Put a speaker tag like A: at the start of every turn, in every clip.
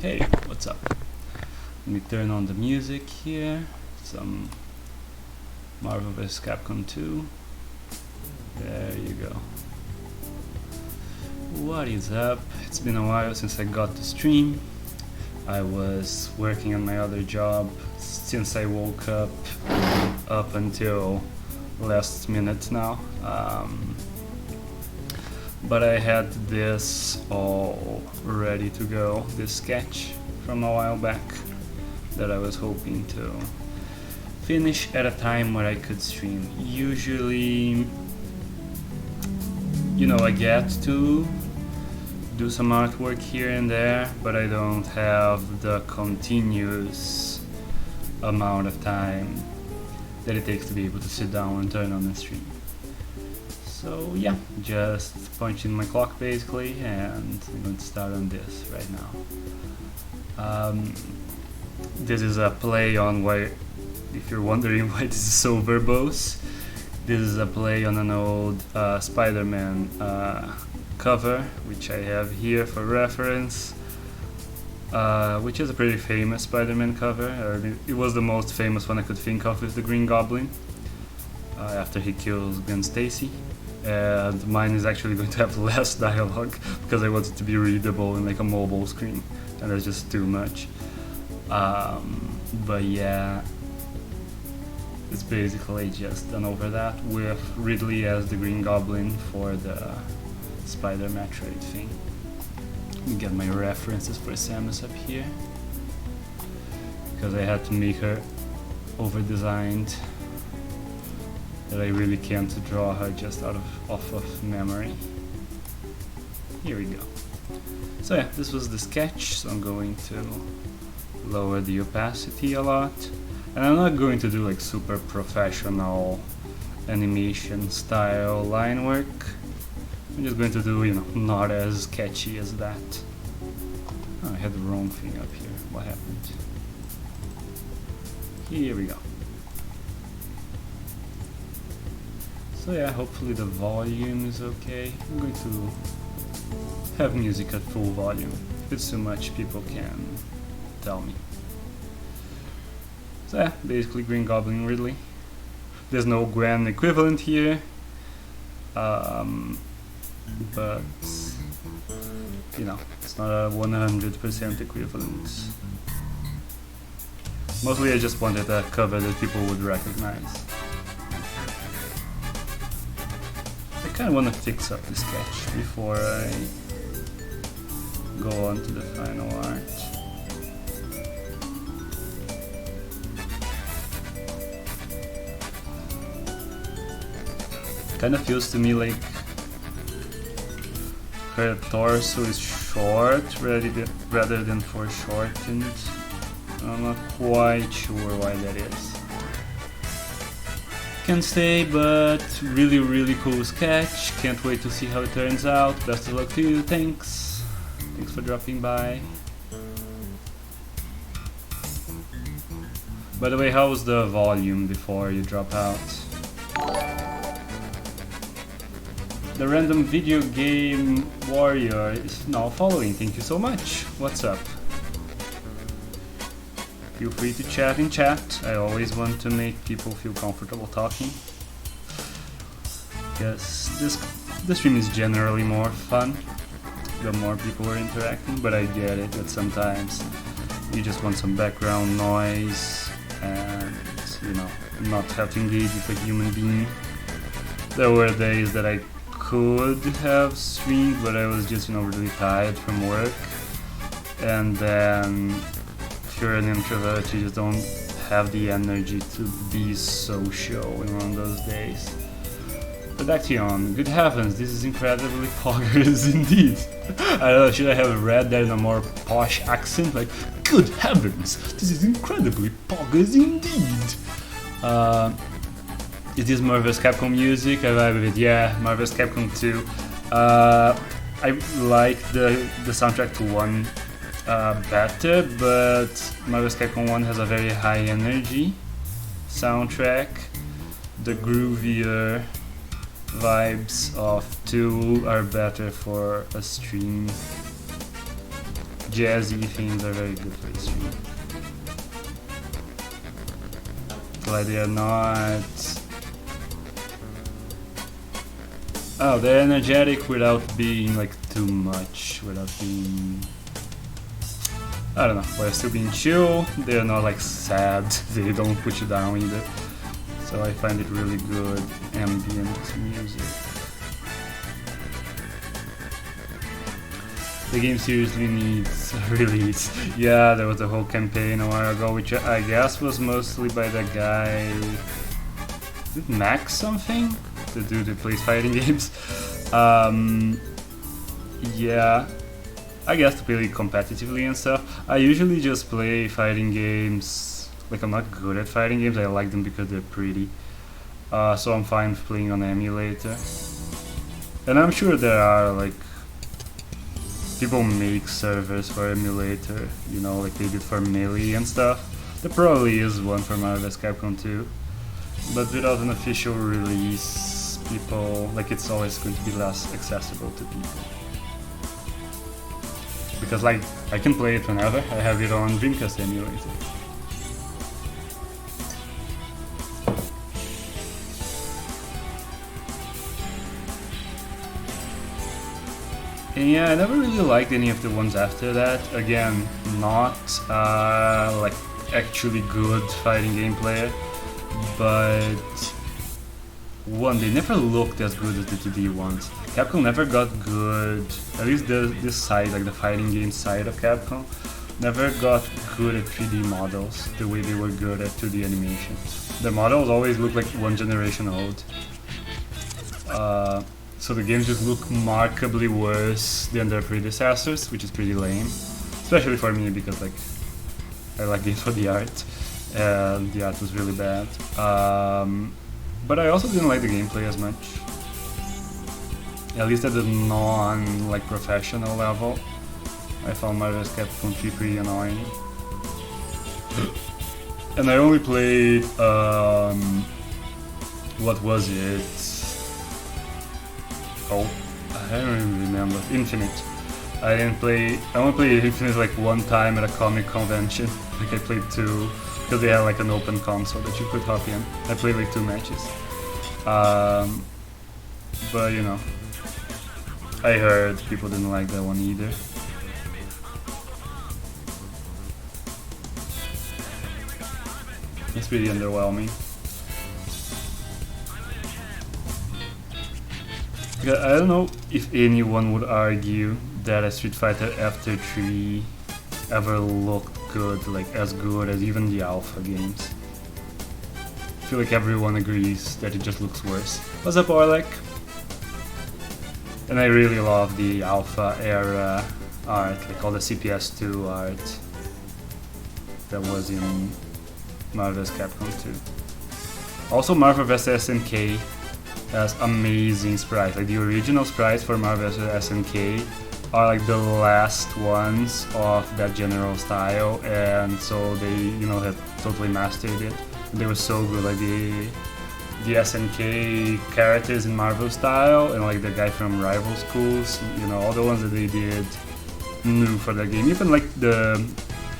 A: Hey, what's up? Let me turn on the music here. Some Marvel vs. Capcom 2. There you go. What is up? It's been a while since I got to stream. I was working on my other job since I woke up until last minute now. But I had this all ready to go, this sketch from a while back that I was hoping to finish at a time where I could stream. Usually, I get to do some artwork here and there, but I don't have the continuous amount of time that it takes to be able to sit down and turn on the stream. So yeah, just punching my clock basically, and I'm going to start on this right now. This is a play on why, if you're wondering why this is so verbose, this is a play on an old Spider-Man cover, which I have here for reference, which is a pretty famous Spider-Man cover. It was the most famous one I could think of with the Green Goblin, after he kills Gwen Stacy. And mine is actually going to have less dialogue because I want it to be readable in like a mobile screen, and there's just too much. But yeah, it's basically just done over that with Ridley as the Green Goblin for the Spider Metroid thing. Let me get my references for Samus up here, because I had to make her over-designed, that I really can't draw her just off of memory. Here we go. So yeah, this was the sketch, so I'm going to lower the opacity a lot. And I'm not going to do like super professional animation style line work. I'm just going to do, not as sketchy as that. Oh, I had the wrong thing up here. What happened? Here we go. So yeah, hopefully the volume is okay. I'm going to have music at full volume. If it's too much, people can tell me. So yeah, basically Green Goblin Ridley. There's no Gwen equivalent here, but it's not a 100% equivalent. Mostly I just wanted a cover that people would recognize. I kind of want to fix up the sketch before I go on to the final art. Kind of feels to me like her torso is short rather than foreshortened. I'm not quite sure why that is. Can stay, but really cool sketch. Can't wait to see how it turns out. Best of luck to you. Thanks for dropping by. By the way, how was the volume before you drop out? The random video game warrior is now following. Thank you so much. What's up? Feel free to chat in chat. I always want to make people feel comfortable talking, because the stream is generally more fun the more people are interacting, but I get it that sometimes you just want some background noise and not have to engage with a human being. There were days that I could have streamed, but I was just really tired from work, and then if you're an introvert, you just don't have the energy to be social in one of those days. But actually, good heavens, this is incredibly poggers indeed. I don't know, should I have read that in a more posh accent? Like, good heavens, this is incredibly poggers indeed. It is Marvel vs. Capcom music, I vibe with it, yeah, Marvel vs. Capcom 2. I like the soundtrack to 1 better, but Marvel vs. Capcom 1 has a very high energy soundtrack. The groovier vibes of 2 are better for a stream. jazzy themes are very good for the stream. Like they are not... Oh, they're energetic without being like too much, without being... I don't know, while still being chill, they're not like sad, they don't put you down either. So I find it really good ambient music. The game seriously needs a release. Yeah, there was a whole campaign a while ago, which I guess was mostly by the guy... Is it Max something? The dude that plays fighting games. Yeah, I guess to play competitively and stuff. I usually just play fighting games, like I'm not good at fighting games, I like them because they're pretty. So I'm fine with playing on emulator. And I'm sure there are like, people make servers for emulator, you know, like they did for Melee and stuff. There probably is one for Marvel vs. Capcom 2. But without an official release, people, like it's always going to be less accessible to people. Because like, I can play it whenever, I have it on Dreamcast emulator. And yeah, I never really liked any of the ones after that. Again, not like actually good fighting game player, but one, they never looked as good as the 2D ones. Capcom never got good, at least this side, like the fighting game side of Capcom, never got good at 3D models the way they were good at 2D animation. The models always look like one generation old. So the games just look markedly worse than their predecessors, which is pretty lame. Especially for me, because like I like games for the art, and the art was really bad. But I also didn't like the gameplay as much. At least at the non-professional level. I found Marvel vs. Capcom 3 pretty annoying. And I only played, what was it? Oh, I don't even remember. Infinite. I only played Infinite like one time at a comic convention. Like I played 2, because they had like an open console that you could hop in. I played like 2 matches. But you know, I heard people didn't like that one either. It's pretty underwhelming. I don't know if anyone would argue that a Street Fighter After 3 ever looked good, like as good as even the alpha games. I feel like everyone agrees that it just looks worse. What's up, Orlek? And I really love the alpha era art, like all the CPS2 art that was in Marvel vs. Capcom 2. Also Marvel vs. SNK has amazing sprites, like the original sprites for Marvel vs. SNK are like the last ones of that general style, and so they, you know, had totally mastered it. They were so good, like the SNK characters in Marvel style, and like the guy from Rival Schools, you know, all the ones that they did new for that game. Even like the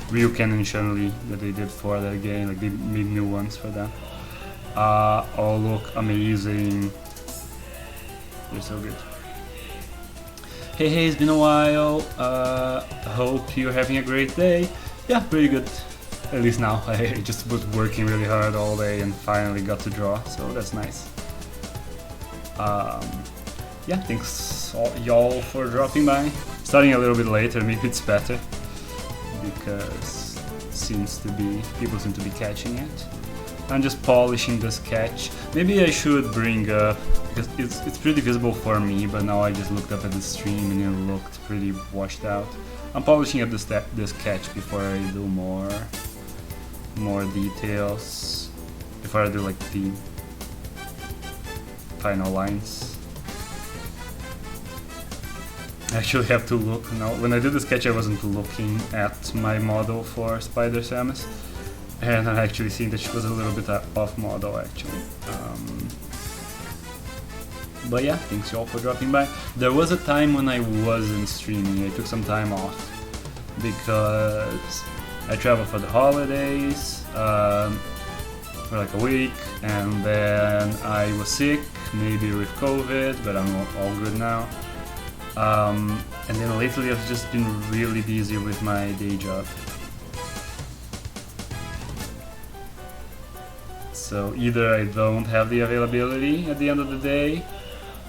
A: Ryuken and Chun-Li that they did for that game, like they made new ones for that. All look amazing. They're so good. Hey, it's been a while. Hope you're having a great day. Yeah, pretty good. At least now. I just was working really hard all day and finally got to draw, so that's nice. Yeah, thanks y'all for dropping by. Starting a little bit later, maybe it's better, because people seem to be catching it. I'm just polishing the sketch. Maybe I should bring up, because it's pretty visible for me, but now I just looked up at the stream and it looked pretty washed out. I'm polishing up the sketch before I do more details, before I do like the final lines. I actually have to look now. When I did the sketch I wasn't looking at my model for Spider Samus, and I actually seen that she was a little bit off model actually. But yeah, thanks y'all for dropping by. There was a time when I wasn't streaming, I took some time off, because I traveled for the holidays for like a week, and then I was sick, maybe with COVID, but I'm all good now. And then lately I've just been really busy with my day job. So either I don't have the availability at the end of the day,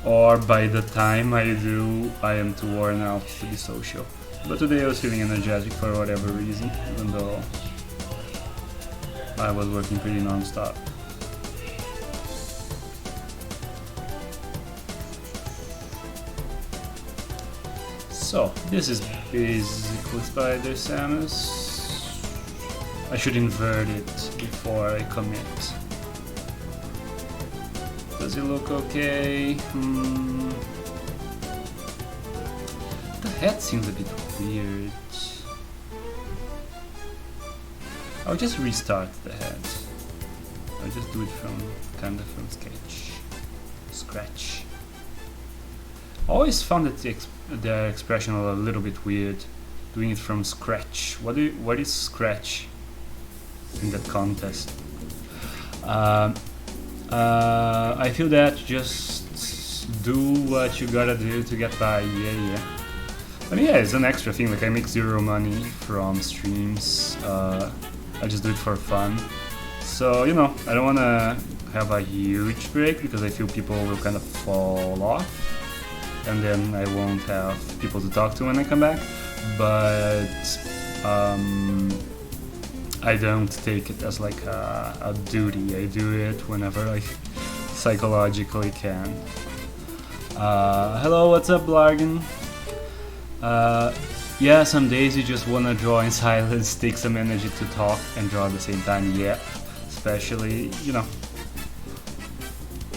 A: or by the time I do, I am too worn out to be social. But today I was feeling energetic for whatever reason, even though I was working pretty non-stop. So, this is basically Spider Samus. I should invert it before I commit. Does it look okay? The head seems a bit weird. I'll just restart the head. I'll just do it from scratch. Always found that the expression a little bit weird, doing it from scratch. What is scratch in that context? I feel that just do what you gotta do to get by. Yeah. I mean, yeah, it's an extra thing. Like, I make zero money from streams. I just do it for fun. So, you know, I don't wanna have a huge break because I feel people will kind of fall off, and then I won't have people to talk to when I come back. But I don't take it as like a duty. I do it whenever I psychologically can. Hello, what's up, Blargen? Yeah, some days you just wanna draw in silence, take some energy to talk and draw at the same time. Yeah, especially, you know,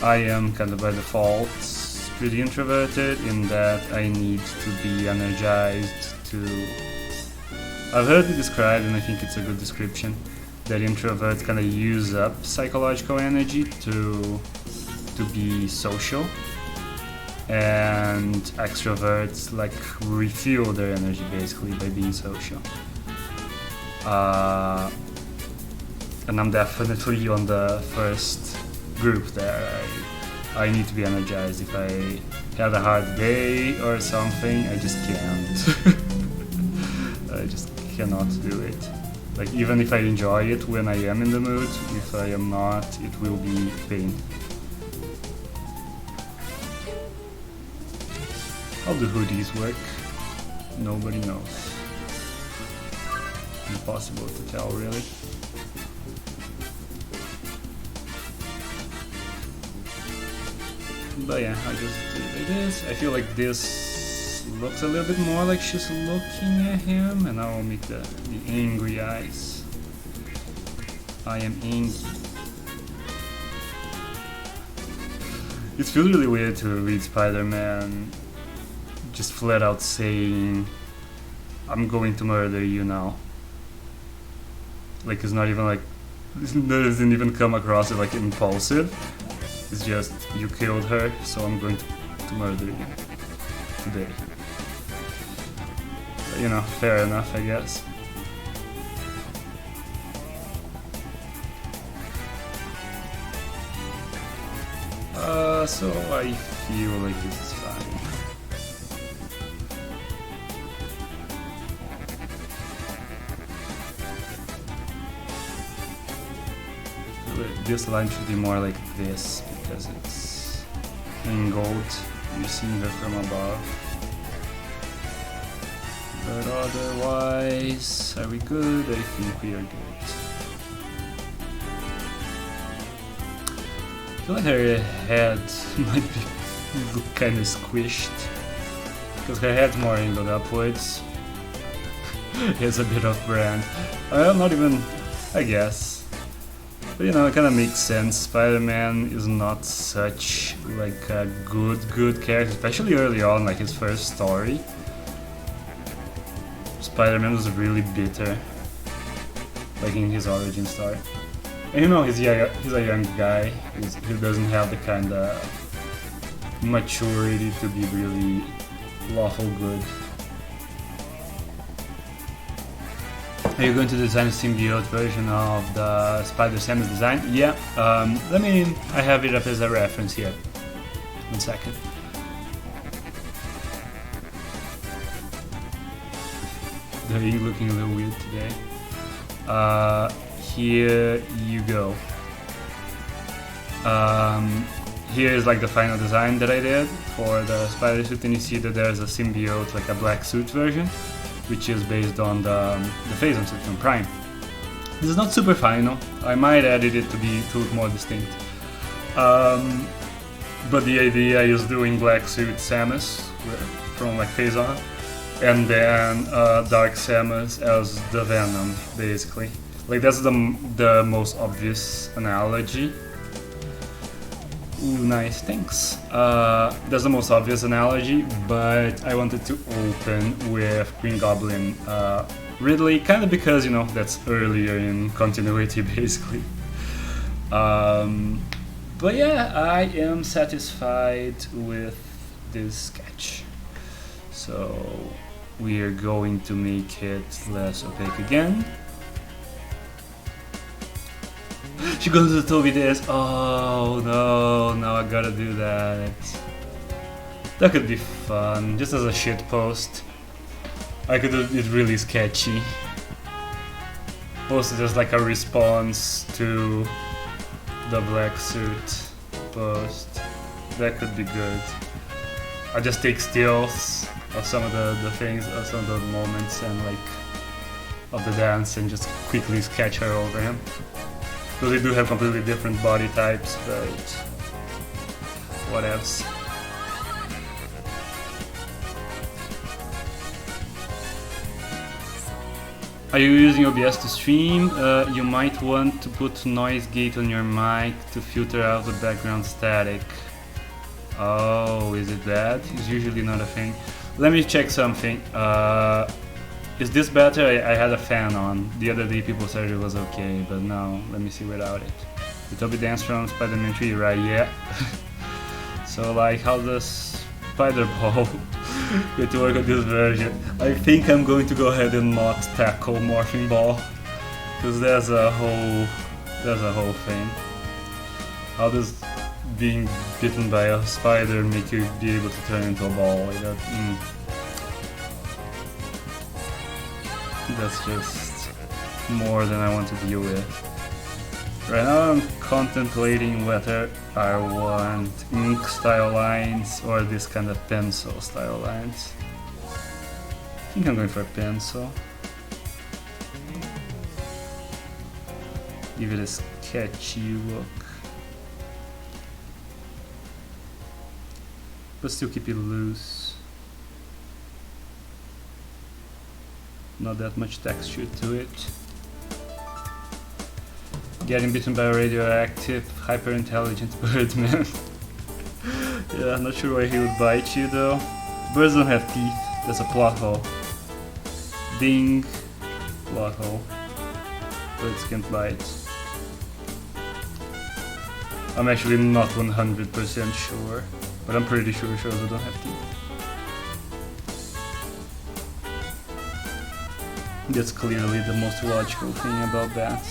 A: I am kind of by default pretty introverted in that I need to be energized to... I've heard it described, and I think it's a good description, that introverts kind of use up psychological energy to be social, and extroverts like refuel their energy basically by being social. And I'm definitely on the first group there. I need to be energized. If I have a hard day or something, I just can't. I just cannot do it. Like, even if I enjoy it when I am in the mood, if I am not, it will be pain. How do hoodies work? Nobody knows. Impossible to tell, really. But yeah, I just do it like this. I feel like this looks a little bit more like she's looking at him, and I will make the angry eyes. I am angry. It feels really weird to read Spider-Man just flat out saying, I'm going to murder you now. Like, it's not even like, it doesn't even come across as like impulsive. It's just, you killed her, so I'm going to murder you today. But, you know, fair enough, I guess. So I feel like this is fine. This line should be more like this because it's angled. You're seeing her from above. But otherwise, are we good? I think we are good. I feel like her head might be look kind of squished because her head's more angled upwards. It's a bit off brand. Well, not even, I guess. But you know, it kind of makes sense. Spider-Man is not such like a good character, especially early on, like his first story. Spider-Man was really bitter, like in his origin story. And you know, he's a young guy. He doesn't have the kind of maturity to be really lawful good. Are you going to design a symbiote version of the Spider Samus design? Yeah, I have it up as a reference here. 1 second. The ink looking a little weird today. Here you go. Here is like the final design that I did for the spider suit, and you see that there's a symbiote, like a black suit version, which is based on the Phazon suit from Prime. This is not super final. I might edit it to look more distinct. But the idea is doing black suit Samus from like Phazon, and then dark Samus as the Venom, basically. Like that's the most obvious analogy. Ooh, nice, thanks. That's the most obvious analogy, but I wanted to open with Green Goblin Ridley, kind of because, you know, that's earlier in continuity, basically. But yeah, I am satisfied with this sketch. So we are going to make it less opaque again. She goes to Toby this. Oh no, now I gotta do that. That could be fun, just as a shit post. I could do it really sketchy. Post just like a response to the black suit post. That could be good. I just take stills of some of the things, of some of the moments and like of the dance and just quickly sketch her over him. So they do have completely different body types, but what else? Are you using OBS to stream? You might want to put noise gate on your mic to filter out the background static. Oh, is it bad? It's usually not a thing. Let me check something. Is this better? I had a fan on. The other day people said it was okay, but now let me see without it. The Toby dance from Spider-Man 3, right? Yeah. So like, how does Spider-Ball get to work on this version? I think I'm going to go ahead and not tackle Morphing Ball, because there's a whole thing. How does being bitten by a spider make you be able to turn into a ball like that? That's just more than I want to deal with. Right now I'm contemplating whether I want ink style lines or this kind of pencil style lines. I think I'm going for a pencil. Give it a sketchy look, but still keep it loose. Not that much texture to it. Getting bitten by a radioactive, hyper-intelligent birdman. Yeah, I'm not sure why he would bite you though. Birds don't have teeth, that's a plot hole. Ding, plot hole. Birds can't bite. I'm actually not 100% sure, but I'm pretty sure they don't have teeth. That's clearly the most logical thing about that.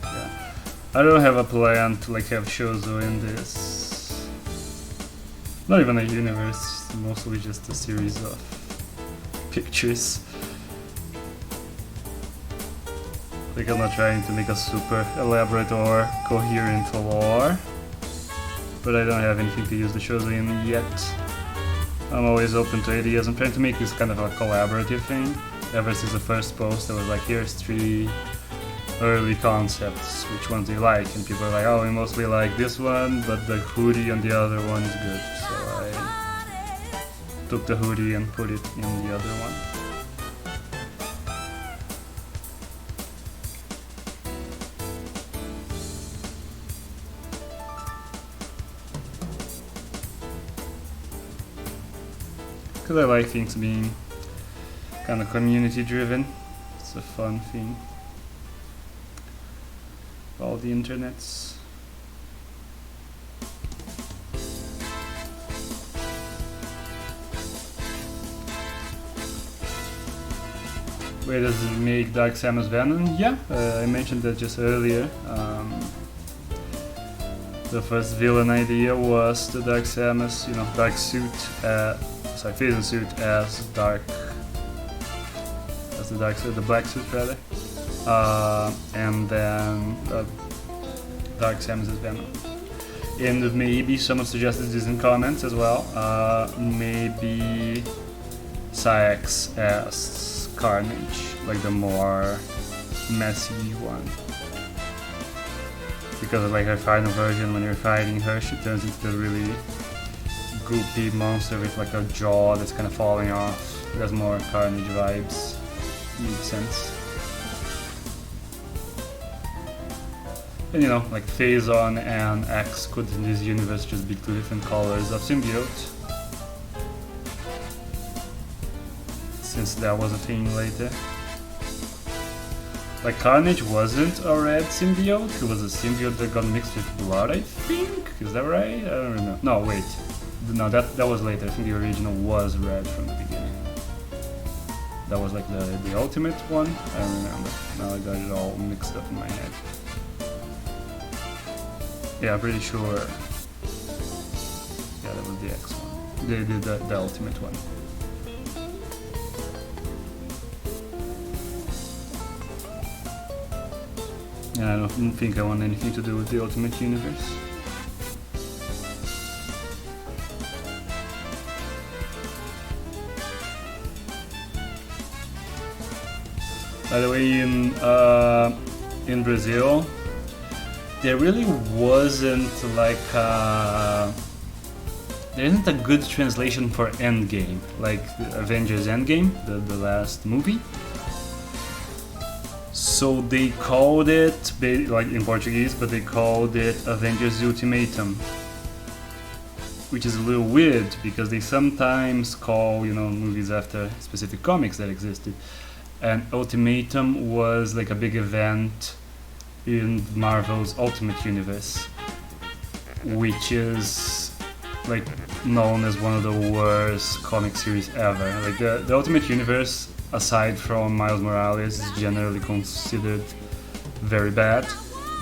A: Yeah. I don't have a plan to like have Shozo in this. Not even a universe, mostly just a series of pictures. Like I'm not trying to make a super elaborate or coherent lore, but I don't have anything to use the Shozo in yet. I'm always open to ideas. I'm trying to make this kind of a collaborative thing. Ever since the first post, I was like, here's 3 early concepts, which ones do you like? And people are like, oh, we mostly like this one, but the hoodie on the other one is good. So I took the hoodie and put it in the other one. Because I like things being kind of community driven. It's a fun thing. All the internets. Where does it make Dark Samus Venom? Yeah, I mentioned that just earlier. The first villain idea was the Dark Samus, dark suit, phasing suit as the dark suit, the black suit rather, and then Dark Samus as Venom. And maybe someone suggested this in comments as well. Maybe Sax as Carnage, like the more messy one. Because like her final version, when you're fighting her, she turns into a really goopy monster with like a jaw that's kind of falling off. It has more Carnage vibes. Makes sense. And like Phazon and X could in this universe just be two different colors of symbiote. Since that was a thing later. Like Carnage wasn't a red symbiote, it was a symbiote that got mixed with blood, I think? Is that right? I don't remember. No, wait. No, that was later. I think the original was red from the beginning. That was like the ultimate one? I don't remember. Now I got it all mixed up in my head. Yeah, I'm pretty sure. Yeah, that was the X one. The ultimate one. Yeah, I don't think I want anything to do with the Ultimate Universe. By the way, in Brazil, there really wasn't like there isn't a good translation for Endgame, like Avengers Endgame, the last movie. So they called it, like in Portuguese, but they called it Avengers Ultimatum. Which is a little weird, because they sometimes call, movies after specific comics that existed. And Ultimatum was like a big event in Marvel's Ultimate Universe. Which is like known as one of the worst comic series ever. Like the Ultimate Universe, aside from Miles Morales, is generally considered very bad,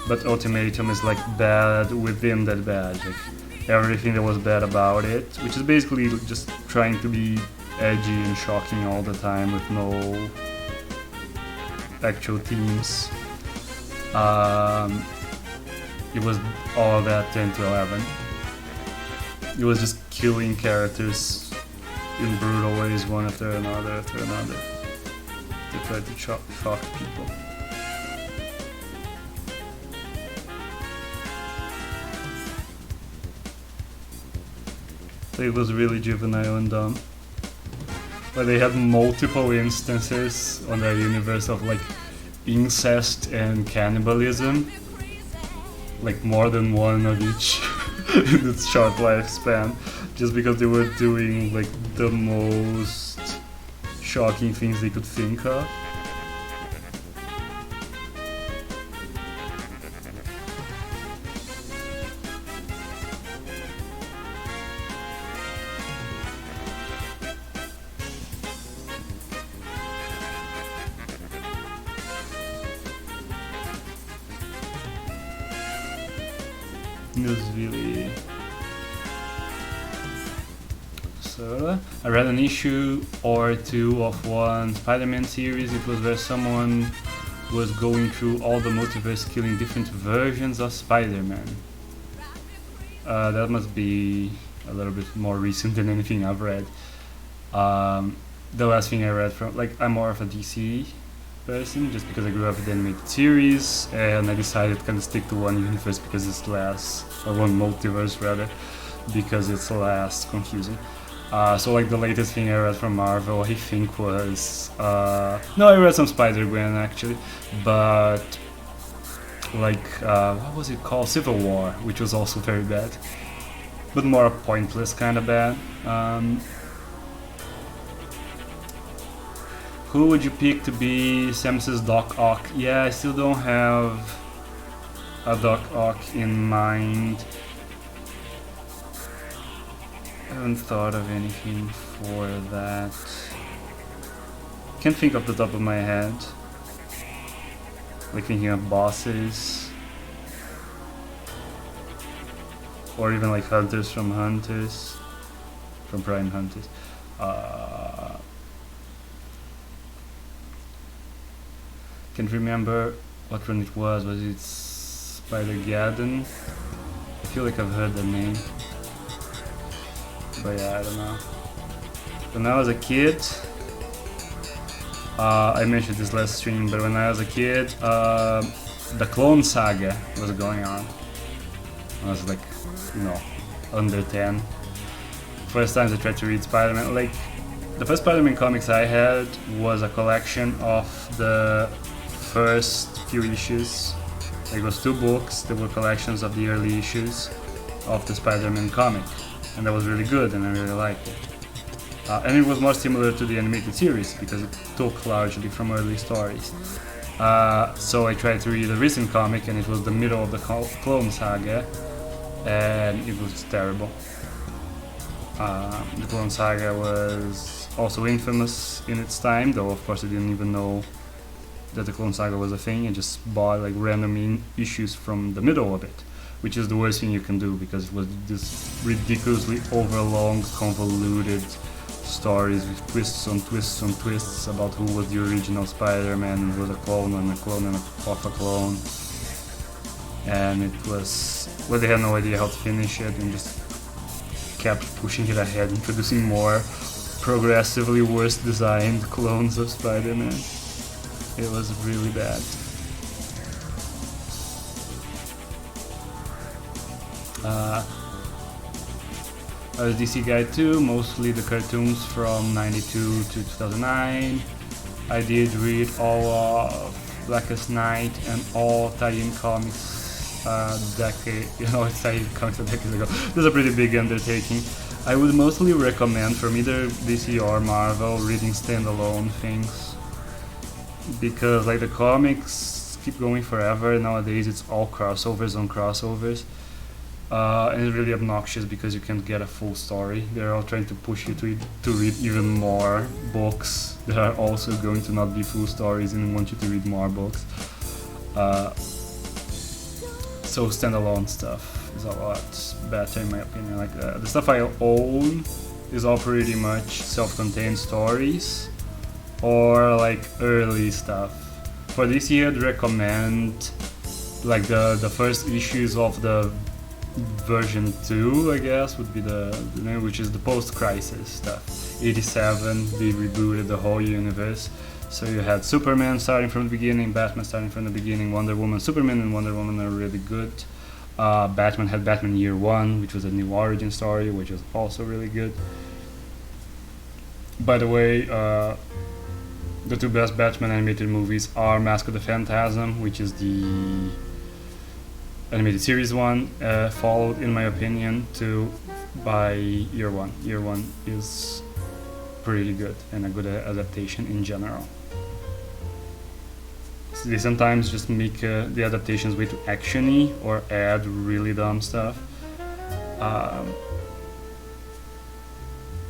A: but Ultimatum is like bad within that bad. Like everything that was bad about it, which is basically just trying to be edgy and shocking all the time with no actual themes. It was all that 10 to 11. It was just killing characters in brutal ways, one after another. They tried to shock people. So it was really juvenile and dumb. But they had multiple instances on their universe of like incest and cannibalism. Like more than one of each in its short lifespan. Just because they were doing like the most shocking things they could think of. It was really... So, I read an issue or two of one Spider-Man series. It was where someone was going through all the multiverse, killing different versions of Spider-Man. That must be a little bit more recent than anything I've read. The last thing I read from, like, I'm more of a DC person, just because I grew up with the animated series, and I decided to kind of stick to one universe because it's less, or one multiverse rather, because it's less confusing. So like the latest thing I read from Marvel, I think was, no, I read some Spider-Gwen actually, but like, what was it called? Civil War, which was also very bad, but more pointless kind of bad. Who would you pick to be Samus's Doc Ock? Yeah, I still don't have a Doc Ock in mind. I haven't thought of anything for that. can't think off the top of my head. Like thinking of bosses. Or even like hunters from Hunters. From Prime Hunters. Can't remember what one it was. Was it Spider-Gaddon? I feel like I've heard the name. But yeah, I don't know. When I was a kid, I mentioned this last stream, but when I was a kid, the Clone Saga was going on. I was like, under 10. First times I tried to read Spider-Man, like, the first Spider-Man comics I had was a collection of the first few issues. Like, it was 2 books that were collections of the early issues of the Spider-Man comic. And that was really good, and I really liked it. And it was more similar to the animated series, because it took largely from early stories. So I tried to read a recent comic, and it was the middle of the Clone Saga, and it was terrible. The Clone Saga was also infamous in its time, though of course I didn't even know that the Clone Saga was a thing. I just bought like random issues from the middle of it, which is the worst thing you can do, because it was this ridiculously overlong, convoluted stories with twists on twists on twists about who was the original Spider-Man, and was a clone and a clone and of a clone. And it was, well, they had no idea how to finish it, and just kept pushing it ahead, introducing more progressively worse designed clones of Spider-Man. It was really bad. I was a DC guy too, mostly the cartoons from 92 to 2009. I did read all of Blackest Night and all tie-in comics decade, tie-in comics a decade ago. This is a pretty big undertaking. I would mostly recommend from either DC or Marvel reading standalone things, because like the comics keep going forever. Nowadays it's all crossovers on crossovers. And it's really obnoxious because you can't get a full story. They're all trying to push you to read even more books that are also going to not be full stories, and want you to read more books. So standalone stuff is a lot better in my opinion. Like the stuff I own is all pretty much self-contained stories or like early stuff. For this year, I'd recommend like the first issues of the version 2, I guess, would be the name, which is the post-crisis stuff. 87, they rebooted the whole universe. So you had Superman starting from the beginning, Batman starting from the beginning, Wonder Woman, Superman and Wonder Woman are really good. Batman had Batman Year 1, which was a new origin story, which was also really good. By the way, the 2 best Batman animated movies are Mask of the Phantasm, which is the animated series one, followed in my opinion by Year 1. Year 1 is pretty good and a good adaptation in general. So they sometimes just make the adaptations way too actiony or add really dumb stuff. I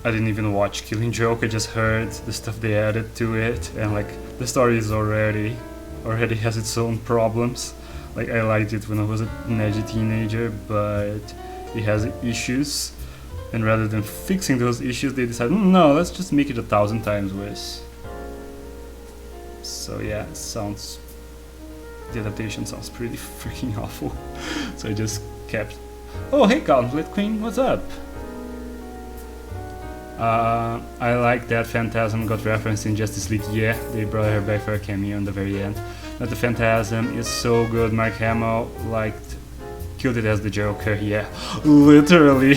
A: didn't even watch Killing Joke, I just heard the stuff they added to it, and like the story is already has its own problems. Like I liked it when I was an edgy teenager, but it has issues, and rather than fixing those issues, they decided, no, let's just make it 1,000 times worse. So yeah, the adaptation sounds pretty freaking awful. So I just kept, oh hey Gauntlet Queen, what's up? I like that Phantasm got referenced in Justice League. Yeah, they brought her back for a cameo in the very end. But the Phantasm is so good. Mark Hamill killed it as the Joker. Yeah, literally.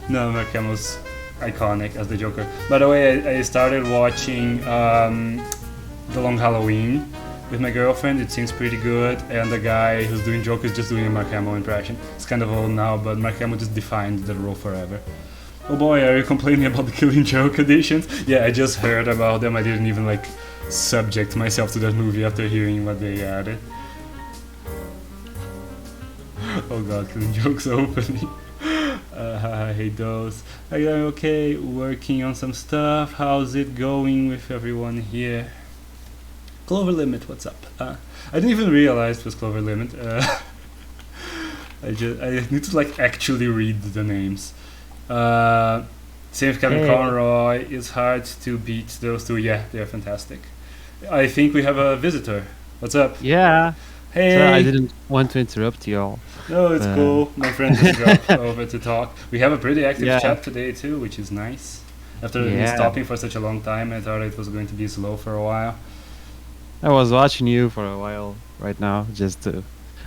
A: No, Mark Hamill's iconic as the Joker. By the way, I started watching The Long Halloween with my girlfriend. It seems pretty good, and the guy who's doing Joker is just doing a Mark Hamill impression. It's kind of old now, but Mark Hamill just defined the role forever. Oh boy, are you complaining about the Killing Joke editions? Yeah, I just heard about them. I didn't even subject myself to that movie after hearing what they added. Oh god, Killing Joke's opening. I hate those. I'm okay, working on some stuff. How's it going with everyone here? Clover Limit, what's up? I didn't even realize it was Clover Limit. I need to like actually read the names. Same with Kevin Conroy. It's hard to beat those two. Yeah, they're fantastic. I think we have a visitor. What's up?
B: Yeah.
A: Hey.
B: So I didn't want to interrupt you all.
A: No, it's cool. My friend just dropped over to talk. We have a pretty active chat today too, which is nice. After stopping for such a long time, I thought it was going to be slow for a while.
B: I was watching you for a while right now, just to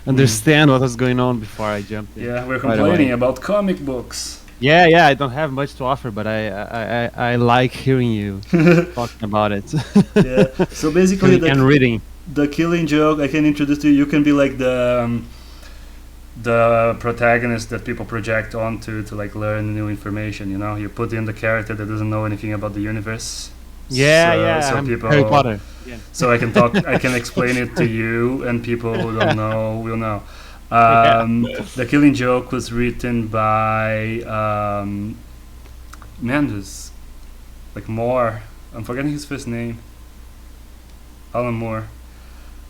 B: understand what was going on before I jumped in.
A: Yeah, we're complaining about comic books.
B: Yeah, I don't have much to offer, but I like hearing you talking about it.
A: Yeah, so basically
B: and reading.
A: The Killing Joke, I can introduce to you. You can be like the protagonist that people project onto to like learn new information. You know, you put in the character that doesn't know anything about the universe.
B: So I'm
A: people,
B: Harry Potter. Yeah.
A: So I can talk. I can explain it to you, and people who don't know will know. The Killing Joke was written by Mendes, like Moore. I'm forgetting his first name. Alan Moore.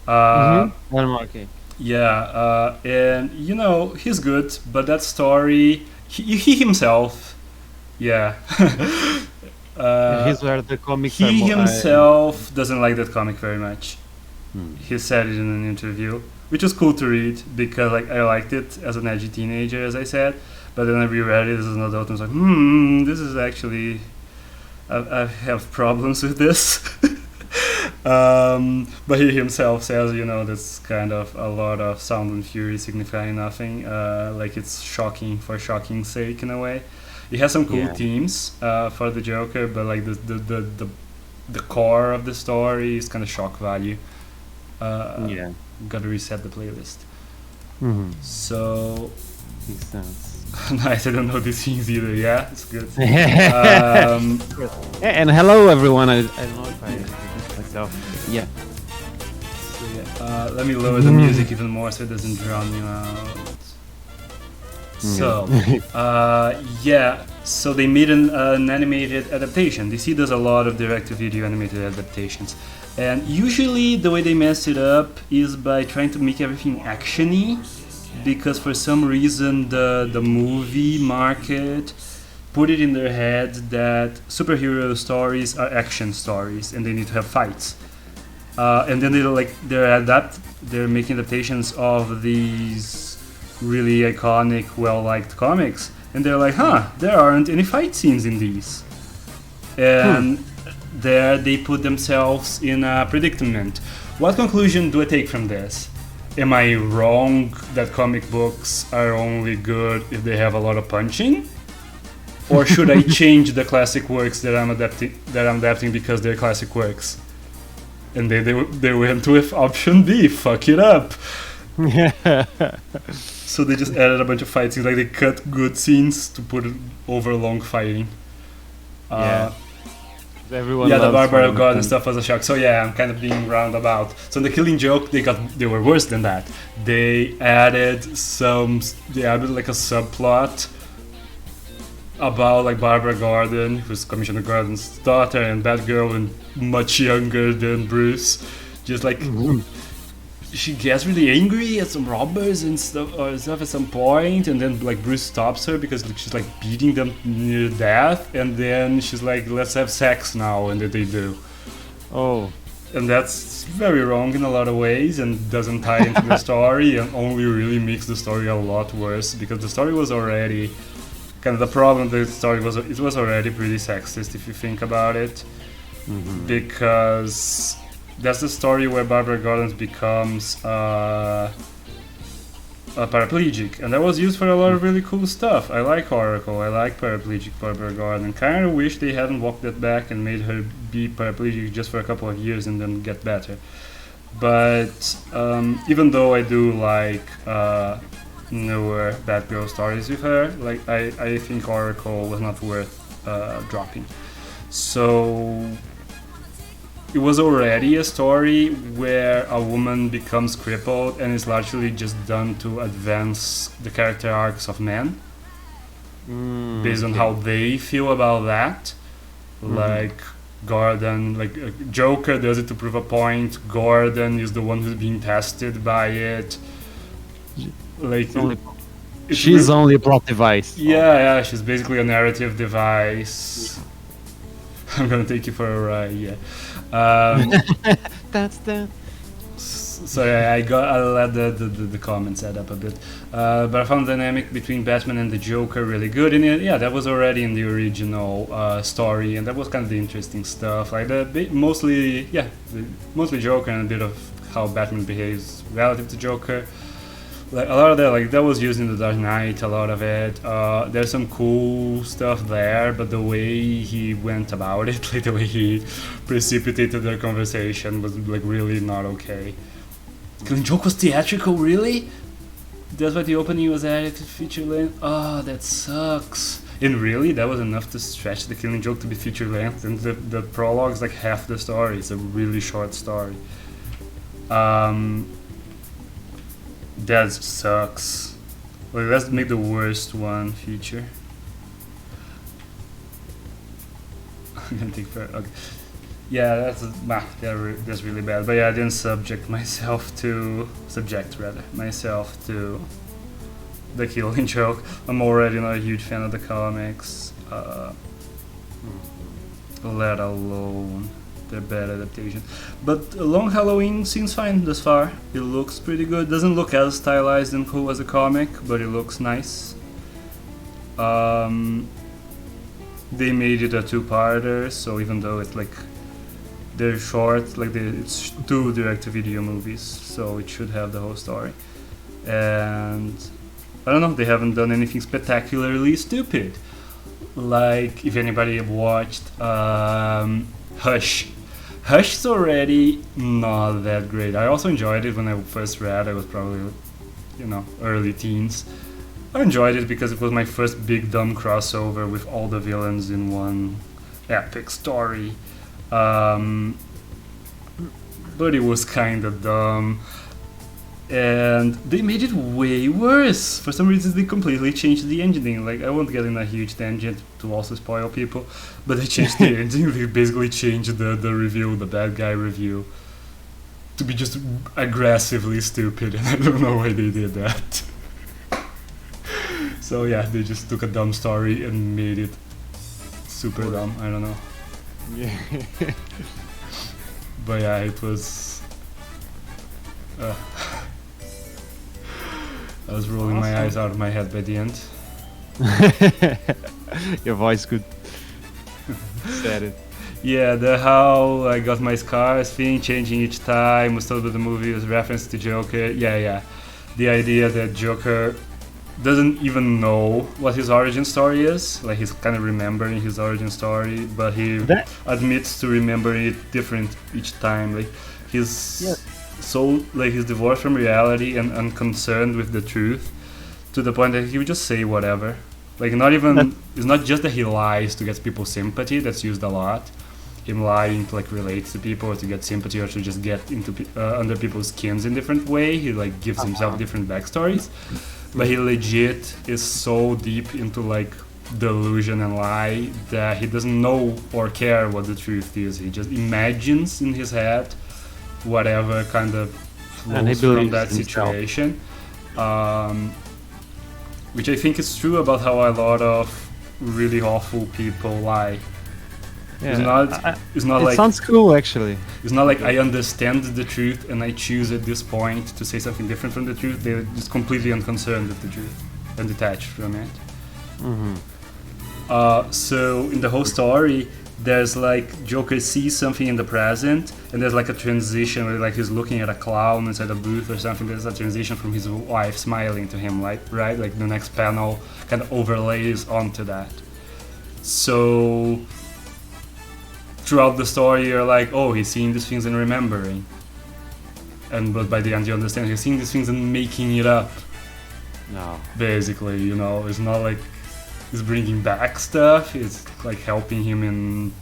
B: Alan Moore, okay.
A: Yeah, and you know he's good, but that story, he himself, yeah.
B: He's where the comics.
A: He himself doesn't like that comic very much. He said it in an interview, which was cool to read because like I liked it as an edgy teenager, as I said. But then I reread it as an adult and was like, this is actually, I have problems with this. But he himself says, you know, that's kind of a lot of sound and fury signifying nothing. Like it's shocking for shocking's sake in a way. It has some cool themes for the Joker, but like the core of the story is kind of shock value. Gotta reset the playlist. So
B: makes sense.
A: Nice. I don't know these things either. Yeah, it's good.
B: And hello everyone. I don't know if I introduced myself. Yeah.
A: So let me lower the music even more so it doesn't drown you out. So so they made an animated adaptation. DC does a lot of direct-to-video animated adaptations, and usually the way they mess it up is by trying to make everything actiony, because for some reason the movie market put it in their head that superhero stories are action stories and they need to have fights, and then they're making adaptations of these really iconic, well-liked comics, and they're like, there aren't any fight scenes in these. And there they put themselves in a predicament. What conclusion do I take from this? Am I wrong that comic books are only good if they have a lot of punching? Or should I change the classic works that I'm adapting because they're classic works? And they went with option B, fuck it up. So they just added a bunch of fight scenes, like they cut good scenes to put it over long fighting.
B: Everyone
A: the Barbara Gordon stuff was a shock. So yeah, I'm kind of being roundabout. So in the Killing Joke, they were worse than that. They added like a subplot about like Barbara Gordon, who's Commissioner Gordon's daughter, and Batgirl, and much younger than Bruce. Just like she gets really angry at some robbers and stuff at some point, and then like Bruce stops her because she's like beating them near death, and then she's like, let's have sex now, and then they do. And that's very wrong in a lot of ways and doesn't tie into the story, and only really makes the story a lot worse, because the story was already kind of the problem. The story was already pretty sexist if you think about it, because that's the story where Barbara Gordon becomes a paraplegic, and that was used for a lot of really cool stuff. I like Oracle, I like paraplegic Barbara Gordon. Kind of wish they hadn't walked that back and made her be paraplegic just for a couple of years and then get better. But even though I do like newer Batgirl stories with her, like I think Oracle was not worth dropping. So it was already a story where a woman becomes crippled and is largely just done to advance the character arcs of men. based on
B: Okay.
A: how they feel about that. Like Gordon, like Joker does it to prove a point. Gordon is the one who's being tested by it. Like
B: It's only,
A: it's
B: she's only a plot device.
A: yeah, she's basically a narrative device. I'm gonna take you for a ride, yeah.
B: That's the.
A: So yeah, I let the comments add up a bit, but I found the dynamic between Batman and the Joker really good, and yeah, that was already in the original story, and that was kind of the interesting stuff. Like mostly Joker and a bit of how Batman behaves relative to Joker. Like a lot of that, like that was used in the Dark Knight, a lot of it. There's some cool stuff there, but the way he went about it, like the way he precipitated their conversation, was like really not okay. Killing Joke was theatrical, really? That's why the opening was added to feature length. Oh, that sucks. And really, that was enough to stretch the Killing Joke to be feature length. And the prologue's like half the story. It's a really short story. That sucks. Well, let's make the worst one feature. I'm gonna take forever. Okay. Yeah, that's really bad. But yeah, I didn't subject myself to the Killing Joke. I'm already not a huge fan of the comics, let alone the bad adaptation. But Long Halloween seems fine thus far. It looks pretty good. Doesn't look as stylized and cool as a comic, but it looks nice. They made it a two-parter, so even though it's like they're short, like it's two direct-to-video movies, so it should have the whole story. And I don't know, they haven't done anything spectacularly stupid. Like if anybody watched Hush. Hush is already not that great. I also enjoyed it when I first read. I was probably, early teens. I enjoyed it because it was my first big dumb crossover with all the villains in one epic story. But it was kinda dumb. And they made it way worse. For some reason, they completely changed the ending. Like, I won't get in a huge tangent to also spoil people, but they changed the ending. They basically changed the review, the bad guy review, to be just aggressively stupid, and I don't know why they did that. So yeah, they just took a dumb story and made it super dumb. I don't know.
B: Yeah.
A: But yeah, it was. I was rolling my eyes out of my head by the end.
B: Your voice could said it.
A: Yeah, the how I got my scars thing changing each time was told that the movie was reference to Joker. Yeah. The idea that Joker doesn't even know what his origin story is. Like he's kind of remembering his origin story, but he admits to remembering it different each time. Like he's so like he's divorced from reality and unconcerned with the truth, to the point that he would just say whatever. Like it's not just that he lies to get people's sympathy. That's used a lot. Him lying to like relate to people or to get sympathy or to just get into under people's skins in different way. He like gives himself different backstories, but he legit is so deep into like delusion and lie that he doesn't know or care what the truth is. He just imagines in his head whatever kind of flows from that situation, which I think is true about how a lot of really awful people lie.
B: Yeah,
A: it's not
B: it
A: like
B: sounds cool actually.
A: It's not like I understand the truth and I choose at this point to say something different from the truth. They're just completely unconcerned with the truth and detached from it. So in the whole story, there's like Joker sees something in the present, and there's like a transition where like he's looking at a clown inside a booth or something. There's a transition from his wife smiling to him, like right, like the next panel kind of overlays onto that. So throughout the story, you're like, oh, he's seeing these things and remembering, but by the end you understand he's seeing these things and making it up.
B: No,
A: basically, it's not like he's bringing back stuff. It's like helping him in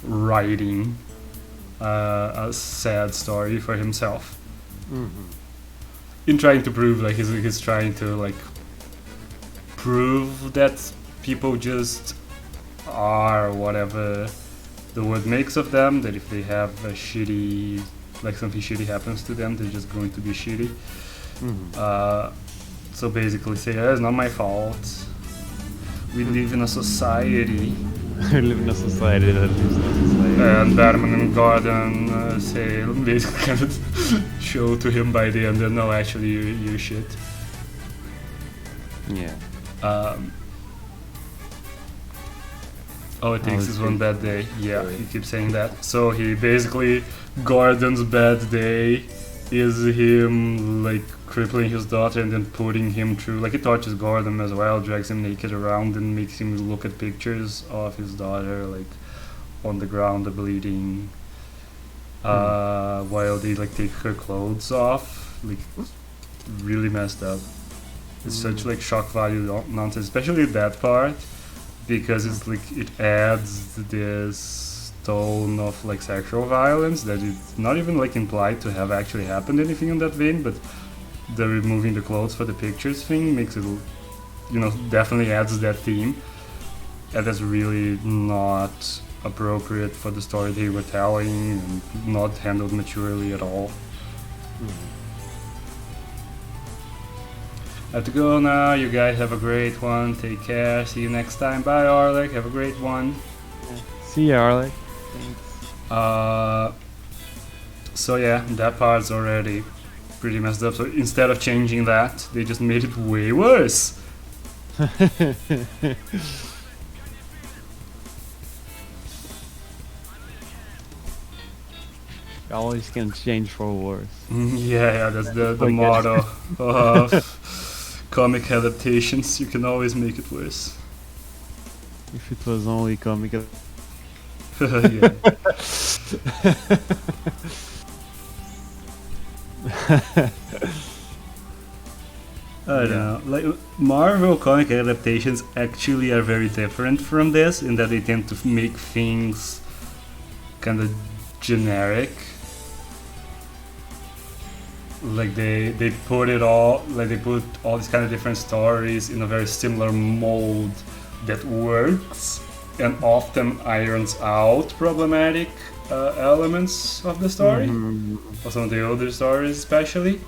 A: writing a sad story for himself. In trying to prove like he's trying to like prove that people just are whatever the word makes of them, that if they have a shitty, like something shitty happens to them, they're just going to be shitty. So basically say, it's not my fault. We live in a society.
B: We live in a society that lives in a society.
A: And Batman and Gordon say, basically kind of show to him by the end that no, actually you shit.
B: Yeah.
A: All it takes is one bad day. Yeah, he keeps saying that. So he basically, Gordon's bad day is him like crippling his daughter and then putting him through, like he tortures Gordon as well, drags him naked around and makes him look at pictures of his daughter like on the ground bleeding, while they like take her clothes off, like really messed up. It's such like shock value nonsense, especially that part, because it's like it adds this tone of like sexual violence that it's not even like implied to have actually happened anything in that vein, but the removing the clothes for the pictures thing makes it, definitely adds that theme, and that's really not appropriate for the story they were telling and not handled maturely at all. I have to go now. You guys have a great one. Take care. See you next time. Bye, Arlek. Have a great one.
B: See ya, Arlek.
A: Thanks. So yeah, that part's already pretty messed up. So instead of changing that, they just made it way worse.
B: Always can change for worse.
A: Yeah, that's the motto of comic adaptations. You can always make it worse.
B: If it was only comic.
A: Yeah. I don't know. Like Marvel comic adaptations actually are very different from this in that they tend to make things kind of generic. Like they put all these kind of different stories in a very similar mold that works and often irons out problematic elements of the story, or some of the older stories especially.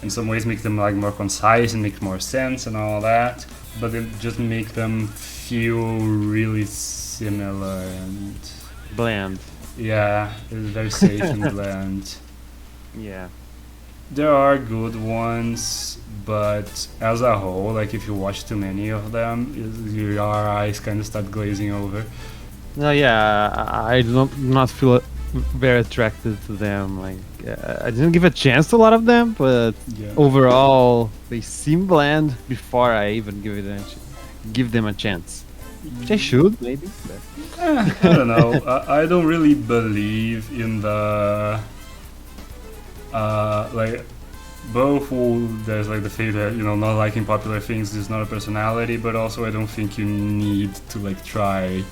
A: In some ways make them like more concise and make more sense and all that, but they just make them feel really similar and
B: Bland.
A: yeah, it's very safe and bland.
B: Yeah.
A: There are good ones, but as a whole, like if you watch too many of them, your eyes kind of start glazing over.
B: No, yeah, I do not feel very attracted to them. Like I didn't give a chance to a lot of them, but
A: Yeah.
B: overall they seem bland before I even give them a chance. Which I should maybe. But.
A: I don't know. I don't really believe in the like both. There's like the fact that not liking popular things is not a personality, but also I don't think you need to like try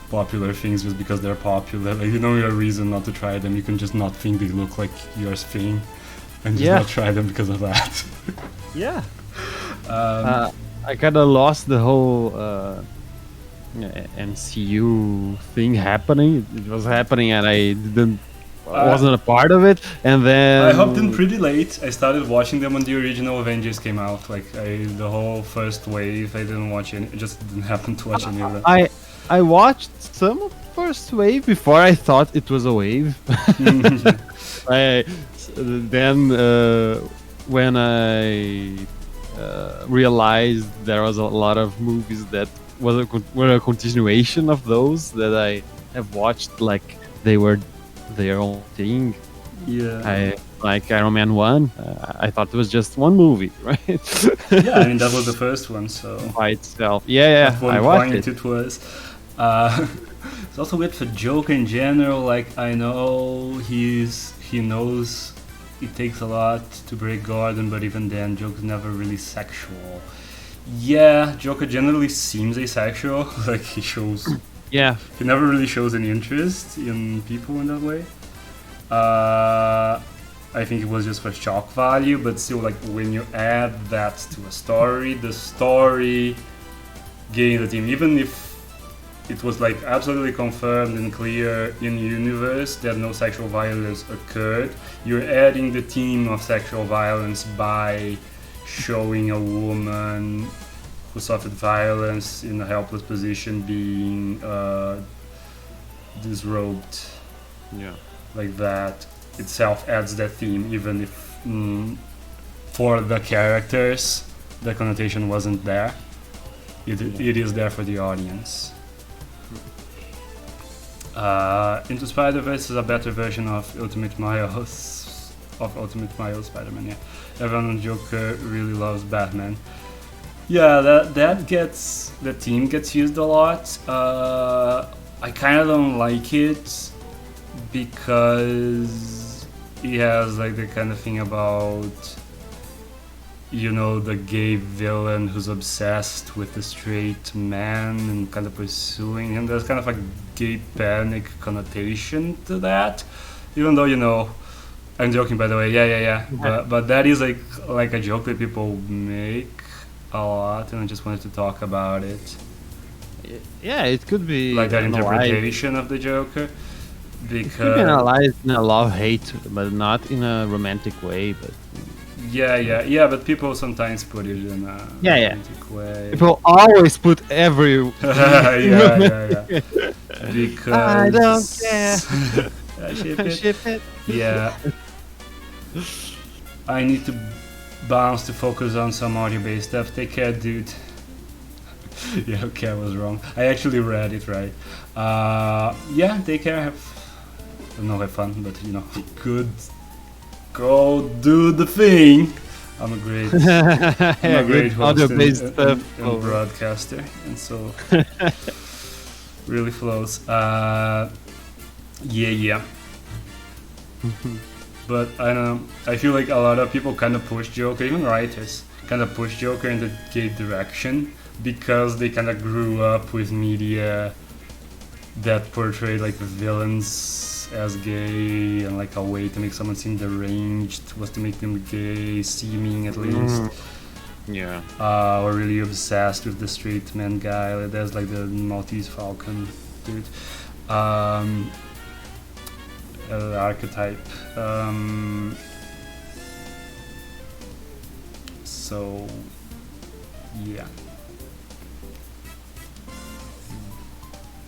A: popular things just because they're popular. Like you have a reason not to try them. You can just not think they look like your thing, and just not try them because of that.
B: Yeah. I kind of lost the whole MCU thing happening. It was happening, and I wasn't a part of it. And then
A: I hopped in pretty late. I started watching them when the original Avengers came out. Like the whole first wave, I didn't watch any. I just didn't happen to watch any of them.
B: I watched some of first wave before I thought it was a wave. Then when I realized there was a lot of movies that were a continuation of those that I have watched, like they were their own thing.
A: Yeah.
B: Like Iron Man 1, I thought it was just one movie, right?
A: Yeah, I mean that was the first one, so
B: by itself. Yeah, I watched it.
A: It was. It's also weird for Joker in general. Like I know he knows it takes a lot to break Gordon, but even then, Joker's never really sexual. Yeah, Joker generally seems asexual. Like he shows.
B: Yeah.
A: He never really shows any interest in people in that way. I think it was just for shock value, but still, like, when you add that to a story, the story gained the team, even if it was like absolutely confirmed and clear in universe that no sexual violence occurred. You're adding the theme of sexual violence by showing a woman who suffered violence in a helpless position being disrobed.
B: Yeah.
A: Like that itself adds that theme, even if for the characters the connotation wasn't there. It is there for the audience. Into Spiderverse is a better version of Ultimate Miles Spider-Man. Yeah, everyone on Joker really loves Batman. Yeah, the theme gets used a lot. I kind of don't like it because he has like the kind of thing about, you know, the gay villain who's obsessed with the straight man and kind of pursuing him. There's kind of a gay panic connotation to that, even though, you know, I'm joking, by the way. Yeah. But that is like a joke that people make a lot, and I just wanted to talk about it.
B: Yeah, it could be
A: Like that
B: analyzed.
A: interpretation of the Joker,
B: It could be
A: because
B: analyzed in a love-hate, but not in a romantic way. But
A: yeah. But people sometimes put it in a
B: Yeah.
A: romantic way.
B: people always put every.
A: yeah. Because
B: I don't care.
A: I ship it.
B: Ship it.
A: Yeah. I need to bounce to focus on some audio-based stuff. Take care, dude. Yeah, okay, I was wrong. I actually read it right. Yeah, take care. Have fun, but you know, good. Go do the thing. I'm a great host
B: audio-based
A: and
B: stuff.
A: broadcaster, and so really flows. Yeah. But I don't know. I feel like a lot of people kind of push Joker, even writers, kind of push Joker in the gay direction because they kind of grew up with media that portrayed like villains as gay, and like a way to make someone seem deranged was to make them gay, seeming at least.
B: Yeah.
A: Or really obsessed with the straight man guy. Like, there's like the Maltese Falcon dude. Archetype. So yeah.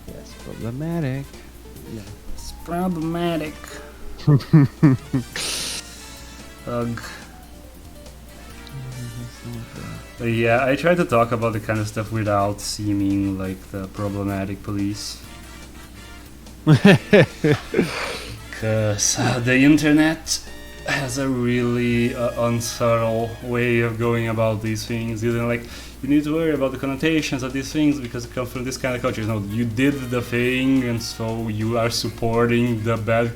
B: Yes, problematic. Yeah.
A: It's problematic. Ugh. But yeah, I try to talk about the kind of stuff without seeming like the problematic police. Because the internet has a really unsubtle way of going about these things. You know, like, you need to worry about the connotations of these things because it comes from this kind of culture. No, you did the thing, and so you are supporting the bad.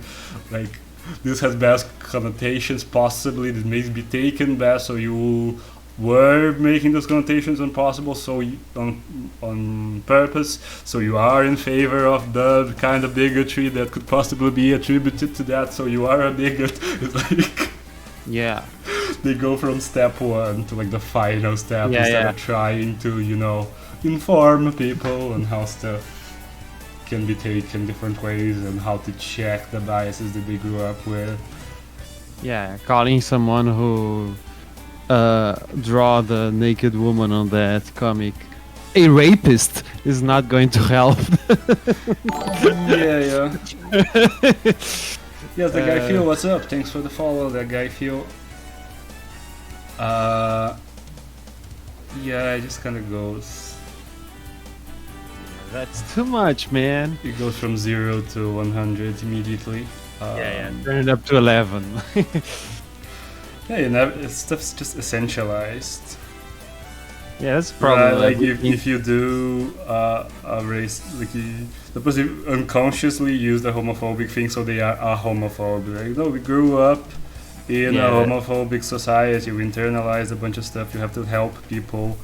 A: Like, this has bad connotations, possibly that may be taken bad, so you were making those connotations impossible, so on purpose, so you are in favor of the kind of bigotry that could possibly be attributed to that, so you are a bigot. It's like,
B: Yeah.
A: they go from step one to like the final step instead of trying to, you know, inform people on how stuff can be taken different ways and how to check the biases that they grew up with.
B: Yeah, calling someone who draw the naked woman on that comic a rapist is not going to help.
A: Yeah. Yes, the guy Phil, what's up? Thanks for the follow, that guy Phil. Yeah, it just kind of goes.
B: That's too much, man.
A: It goes from 0 to 100 immediately.
B: Turn it up to 11.
A: Yeah, you never, stuff's just essentialized.
B: Yeah, that's probably
A: like if you do a race, like the person unconsciously used a homophobic thing, so they are a homophobe. Like, no, we grew up in a homophobic society. We internalized a bunch of stuff. You have to help people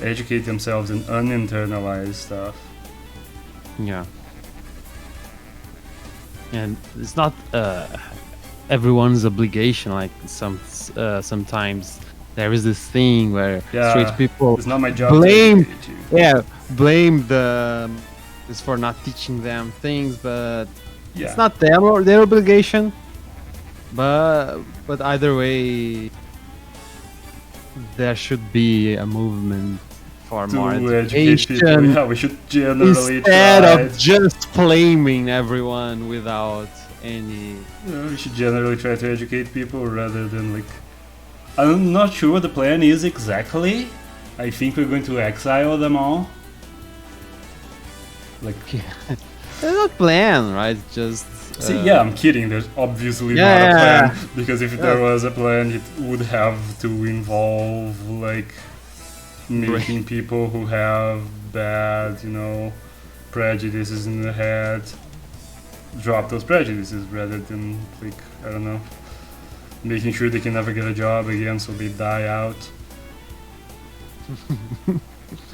A: educate themselves and uninternalize stuff.
B: Yeah. And it's not everyone's obligation. Like sometimes there is this thing where straight people
A: it's not my job
B: blame,
A: to educate you.
B: yeah, blame the is for not teaching them things, but
A: Yeah.
B: it's not their obligation. But either way, there should be a movement for more
A: To educate people.
B: education
A: Yeah, we should generally
B: instead
A: try.
B: of just blaming everyone without any.
A: We should generally try to educate people rather than like. I'm not sure what the plan is exactly. I think we're going to exile them all. Like,
B: There's no plan, right? Just
A: see, yeah, I'm kidding. There's obviously not a plan because if there was a plan, it would have to involve like making people who have bad, prejudices in their head drop those prejudices rather than like I don't know, making sure they can never get a job again, so they die out.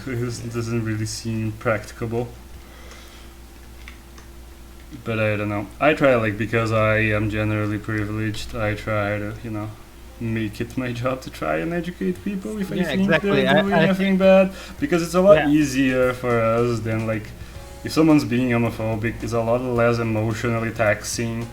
A: This doesn't really seem practicable. But I don't know. I try because I am generally privileged. I try to make it my job to try and educate people if I think they're doing anything bad, because it's a lot easier for us than if someone's being homophobic, it's a lot less emotionally taxing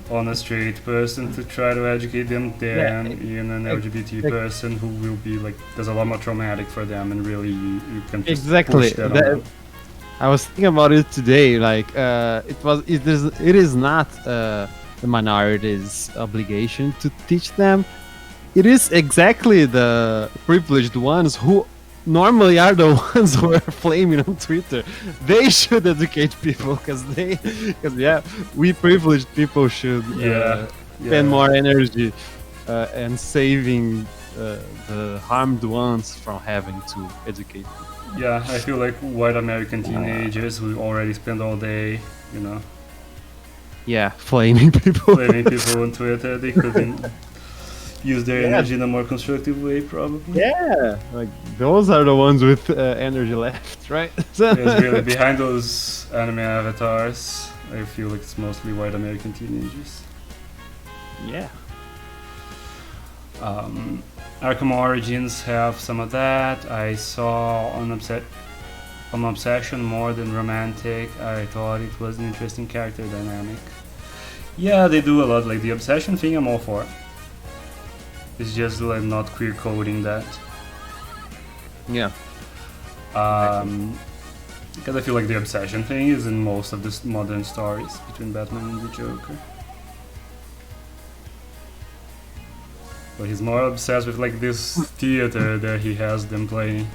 A: on a straight person to try to educate them than in an LGBT person who will be there's a lot more traumatic for them, and really you can just push that on them.
B: I was thinking about it today. It is not the minorities' obligation to teach them. It is exactly the privileged ones who normally are the ones who are flaming on Twitter. They should educate people because we privileged people should spend more energy and saving the harmed ones from having to educate people.
A: Yeah, I feel like white American teenagers who already spend all day,
B: flaming people.
A: Flaming people on Twitter, they could use their energy in a more constructive way, probably.
B: Yeah, those are the ones with energy left, right?
A: Yes, really, behind those anime avatars, I feel like it's mostly white American teenagers.
B: Yeah.
A: Arkham Origins have some of that. I saw on Obsession more than Romantic. I thought it was an interesting character dynamic. Yeah, they do a lot. The Obsession thing I'm all for. It's just not queer coding that.
B: Yeah.
A: Because I feel like the Obsession thing is in most of the modern stories between Batman and the Joker. But he's more obsessed with this theater that he has them playing.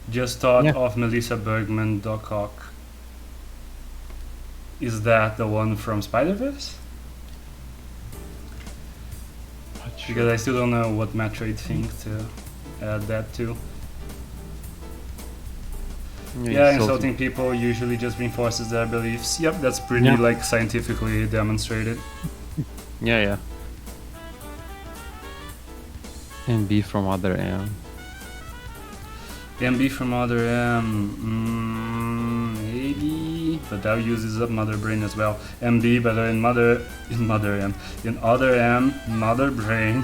A: Just thought of Melissa Bergman, Doc Ock. Is that the one from Spiderverse? Because I still don't know what Metroid thing to add that to. Yeah, insulting people usually just reinforces their beliefs. Yep, that's pretty scientifically demonstrated.
B: Yeah. And B from other M.
A: MB from other M, maybe, but that uses up Mother Brain as well. MB, but in other M, Mother Brain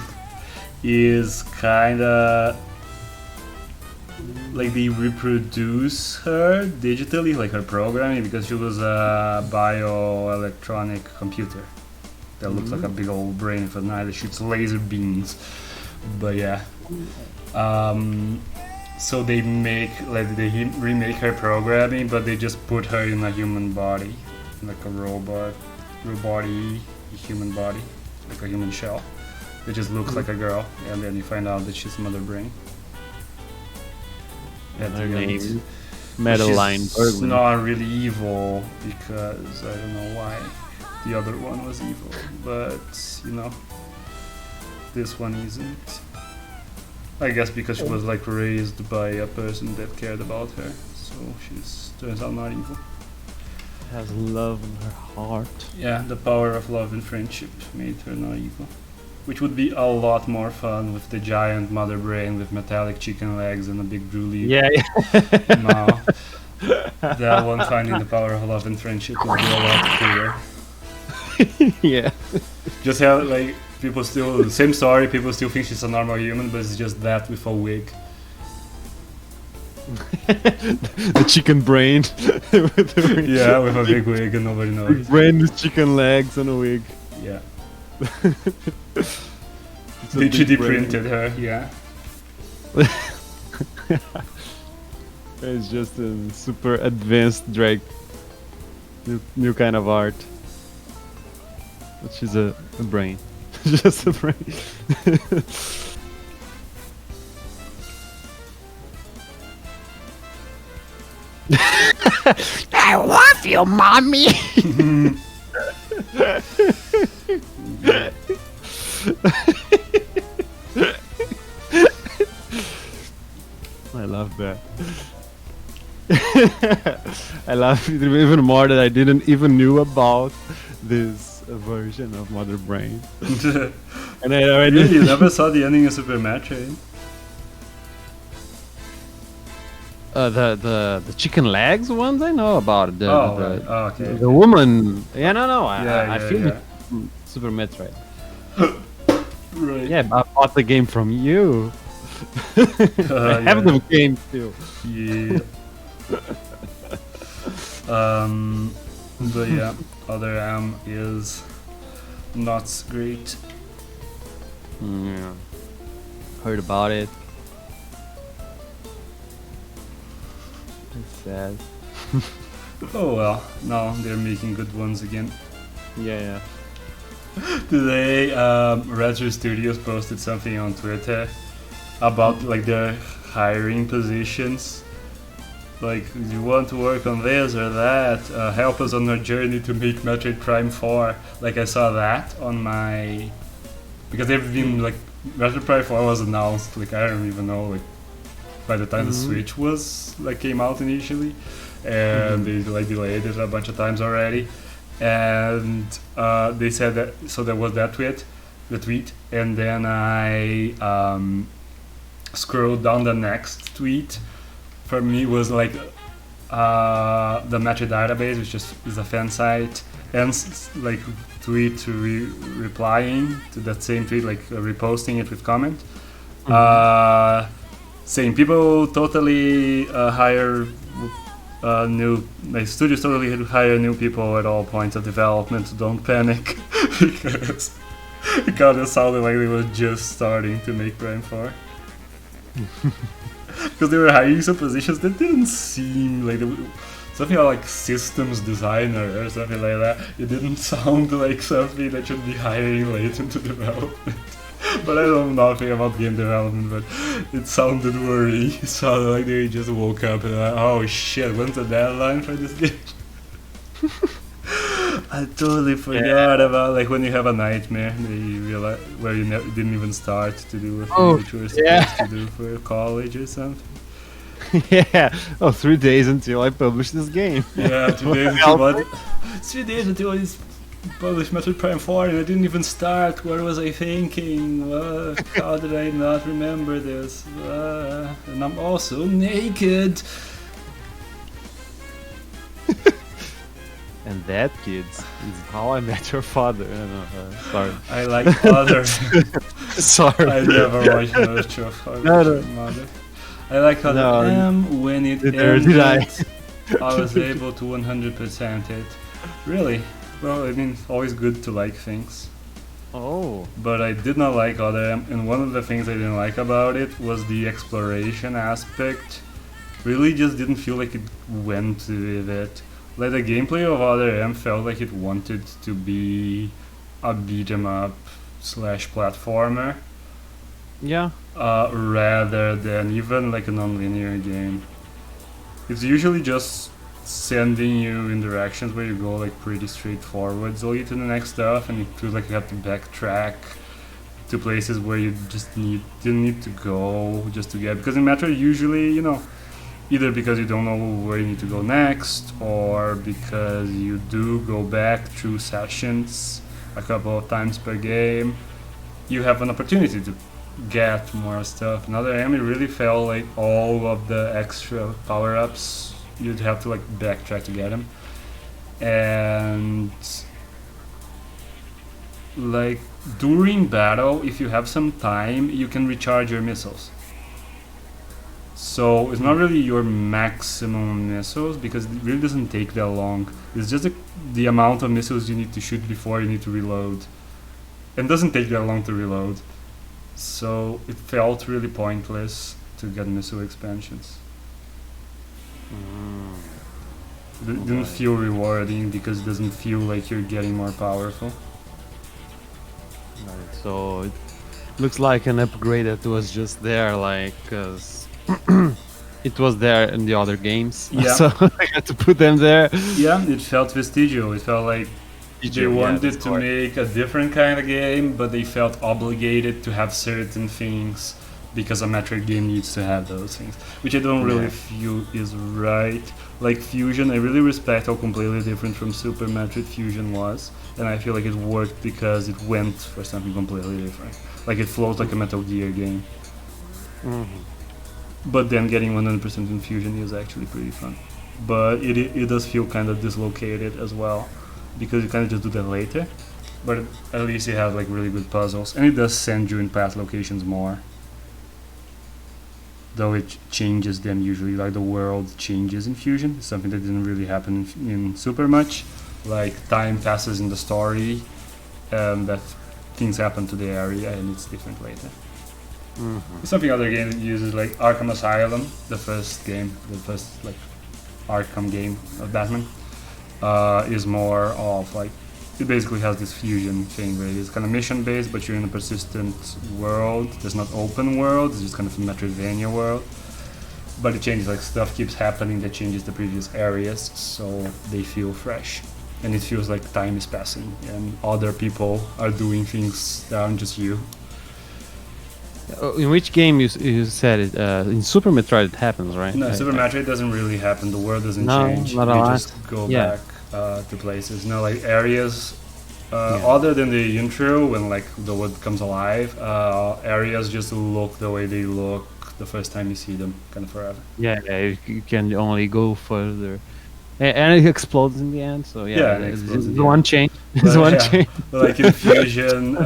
A: is kinda they reproduce her digitally, her programming, because she was a bioelectronic computer that looks like a big old brain with an eye that shoots laser beams. But yeah. So they make they remake her programming, but they just put her in a human body, like a robot-y human body, like a human shell. It just looks like a girl, and then you find out that she's Mother Brain.
B: Her name, Madeline Bergman.
A: She's not really evil because I don't know why the other one was evil, but this one isn't. I guess because she was raised by a person that cared about her, so she's turns out not evil.
B: Has love in her heart.
A: Yeah, the power of love and friendship made her not evil. Which would be a lot more fun with the giant Mother Brain with metallic chicken legs and a big drooly mouth. That one, finding the power of love and friendship would be a lot cooler.
B: Yeah.
A: Just how like people still same story. People still think she's a normal human, but it's just that with a wig.
B: The chicken brain. With the
A: Yeah, with a big wig and nobody knows.
B: brain with chicken legs and a wig.
A: Yeah,
B: It's a
A: they
B: big
A: 3D
B: brain.
A: printed her. Yeah,
B: It's just a super advanced drag. New kind of art. But she's a brain. Just a brain.
C: I love you, mommy.
B: I love that. I love it even more that I didn't even knew about this version of Mother Brain. And I already
A: really, you never saw the ending of Super Metroid?
B: the chicken legs ones I know about. The,
A: Oh,
B: the,
A: right. Oh, okay.
B: the woman. Yeah, no. I
A: Yeah,
B: feel
A: yeah.
B: it. Super Metroid.
A: Right.
B: Yeah, I bought the game from you. I
A: Yeah.
B: have the game too.
A: Yeah. But yeah, Other M is not great.
B: Yeah. Heard about it. It's sad.
A: Oh well, now they're making good ones again.
B: Yeah.
A: Today, Retro Studios posted something on Twitter about like their hiring positions. Like, you want to work on this or that? Help us on our journey to make Metroid Prime 4. Like, I saw that on my... Because they've been, like, Metroid Prime 4 was announced, like, I don't even know, like, by the time the Switch was, like, came out initially. And they, like, delayed it a bunch of times already. And they said that... So there was that tweet. And then I scrolled down the next tweet. For me was like the Metroid database, which is a fan site, and like tweet replying to that same tweet, like reposting it with comment, saying people totally hire new, like studios totally hire new people at all points of development. Don't panic, because it kind of sounded like they were just starting to make Prime 4. Because they were hiring some positions that didn't seem like something like systems designer or something like that. It didn't sound like something that should be hiring late into development. But I don't know nothing about game development, but it sounded worrying. It sounded like they just woke up and like, oh shit, when's the deadline for this game? I totally forgot about like when you have a nightmare that you realize where you didn't even start to do a thing that you were supposed to do for college or something.
B: Yeah. Oh, 3 days until I publish this game.
A: Yeah, 3 days until what? 3 days until I published Metroid Prime 4 and I didn't even start. What was I thinking? How did I not remember this? And I'm also naked.
B: And that, kids, is how I met your father. Sorry.
A: I like Other.
B: Sorry.
A: I never watched Metroid of How I
B: No,
A: Met
B: no.
A: Your Mother. I like Other
B: No,
A: M when it
B: neither
A: ended.
B: did I.
A: I was able to 100% it. Really? Well, I mean, it's always good to like things.
B: Oh.
A: But I did not like Other M, and one of the things I didn't like about it was the exploration aspect. Really just didn't feel like it went with it. Like the gameplay of Other M felt like it wanted to be a beat 'em up / platformer,
B: Yeah.
A: rather than even like a non-linear game. It's usually just sending you in directions where you go like pretty straightforward, so you to the next stuff, and it feels like you have to backtrack to places where you just didn't need to go just to get. Because in Metro, usually, you know, either because you don't know where you need to go next, or because you do go back through sessions a couple of times per game, you have an opportunity to get more stuff. Another M, it really felt like all of the extra power-ups you'd have to like backtrack to get them. And like during battle, if you have some time, you can recharge your missiles. So it's not really your maximum missiles because it really doesn't take that long. It's just the amount of missiles you need to shoot before you need to reload. And it doesn't take that long to reload. So it felt really pointless to get missile expansions. It didn't feel rewarding because it doesn't feel like you're getting more powerful.
B: Right, so it looks like an upgrade that was just there, like, 'cause it was there in the other games.
A: Yeah.
B: So I had to put them there.
A: Yeah, it felt vestigial. It felt like they wanted to make a different kind of game, but they felt obligated to have certain things because a Metroid game needs to have those things, which I don't really feel is right. Like Fusion, I really respect how completely different from Super Metroid Fusion was, and I feel like it worked because it went for something completely different. Like it flows like a Metal Gear game. But then getting 100% in Fusion is actually pretty fun. But it does feel kind of dislocated as well, because you kind of just do that later. But at least you have like really good puzzles, and it does send you in path locations more. Though it changes them usually, like the world changes in Fusion, something that didn't really happen in Super much. Like time passes in the story, that things happen to the area, and it's different later. Something other games uses, like Arkham Asylum, the first like Arkham game of Batman, is more of like, it basically has this fusion thing where it's kind of mission based, but you're in a persistent world. There's not open world, it's just kind of a Metroidvania world. But it changes, like stuff keeps happening that changes the previous areas, so they feel fresh. And it feels like time is passing and other people are doing things that aren't just you.
B: In which game you said it? In Super Metroid it happens, right?
A: No, Super Metroid doesn't really happen. The world doesn't
B: No,
A: change.
B: not a
A: You
B: lot.
A: just go back to places. No, like areas. Other than the intro, when like the world comes alive, areas just look the way they look the first time you see them, kind of forever.
B: Yeah, you can only go further. And it explodes in the end, so
A: Yeah, it explodes in
B: it's
A: the
B: one
A: end.
B: change.
A: But,
B: It's one
A: yeah,
B: change.
A: like in Fusion,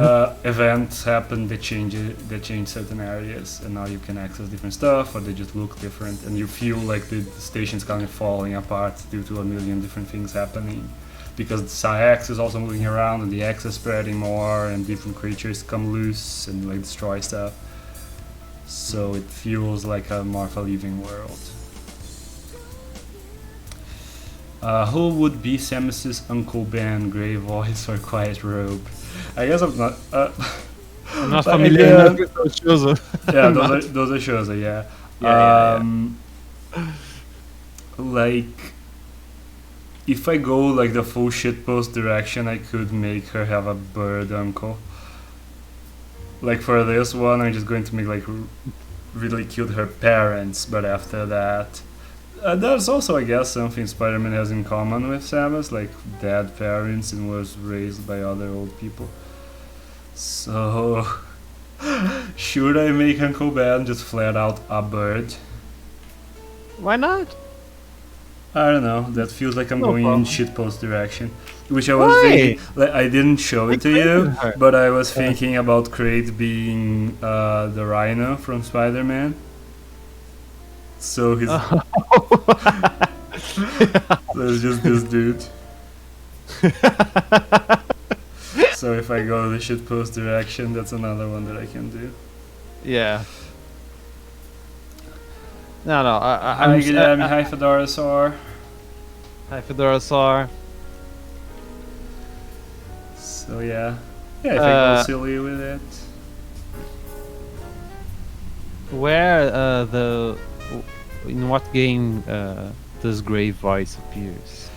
A: events happen that change certain areas, and now you can access different stuff, or they just look different, and you feel like the station's kind of falling apart due to a million different things happening. Because the Psi-X is also moving around, and the X is spreading more, and different creatures come loose and like destroy stuff. So it feels like a more of a living world. Who would be Samus's Uncle Ben, Grey Voice, or Quiet Robe? I guess I'm not.
B: I'm not
A: but
B: familiar
A: again-
B: enough with those shows.
A: Yeah, those are shows. Yeah.
B: Yeah.
A: Like, if I go like the full shitpost direction, I could make her have a bird uncle. Like for this one, I'm just going to make like really cute her parents, but after that. That's also, I guess, something Spider-Man has in common with Samus, like dead parents and was raised by other old people. So, should I make Uncle Ben just flat out a bird?
B: Why not?
A: I don't know, that feels like I'm
B: No
A: going
B: problem.
A: in shitpost direction. Which I was
B: Why?
A: thinking, like, I didn't show it to you,
B: her.
A: but I was thinking about Kraid being the Rhino from Spider-Man. So he's there's just this dude. So if I go the shitpost direction, that's another one that I can do.
B: Yeah. No,
A: Hi
B: I'm
A: Guilherme, hi Fedorasaur.
B: Hi, Fedorasaur.
A: So yeah. Yeah, I think I'll silly with it.
B: Where in what game does Grey Voice appears?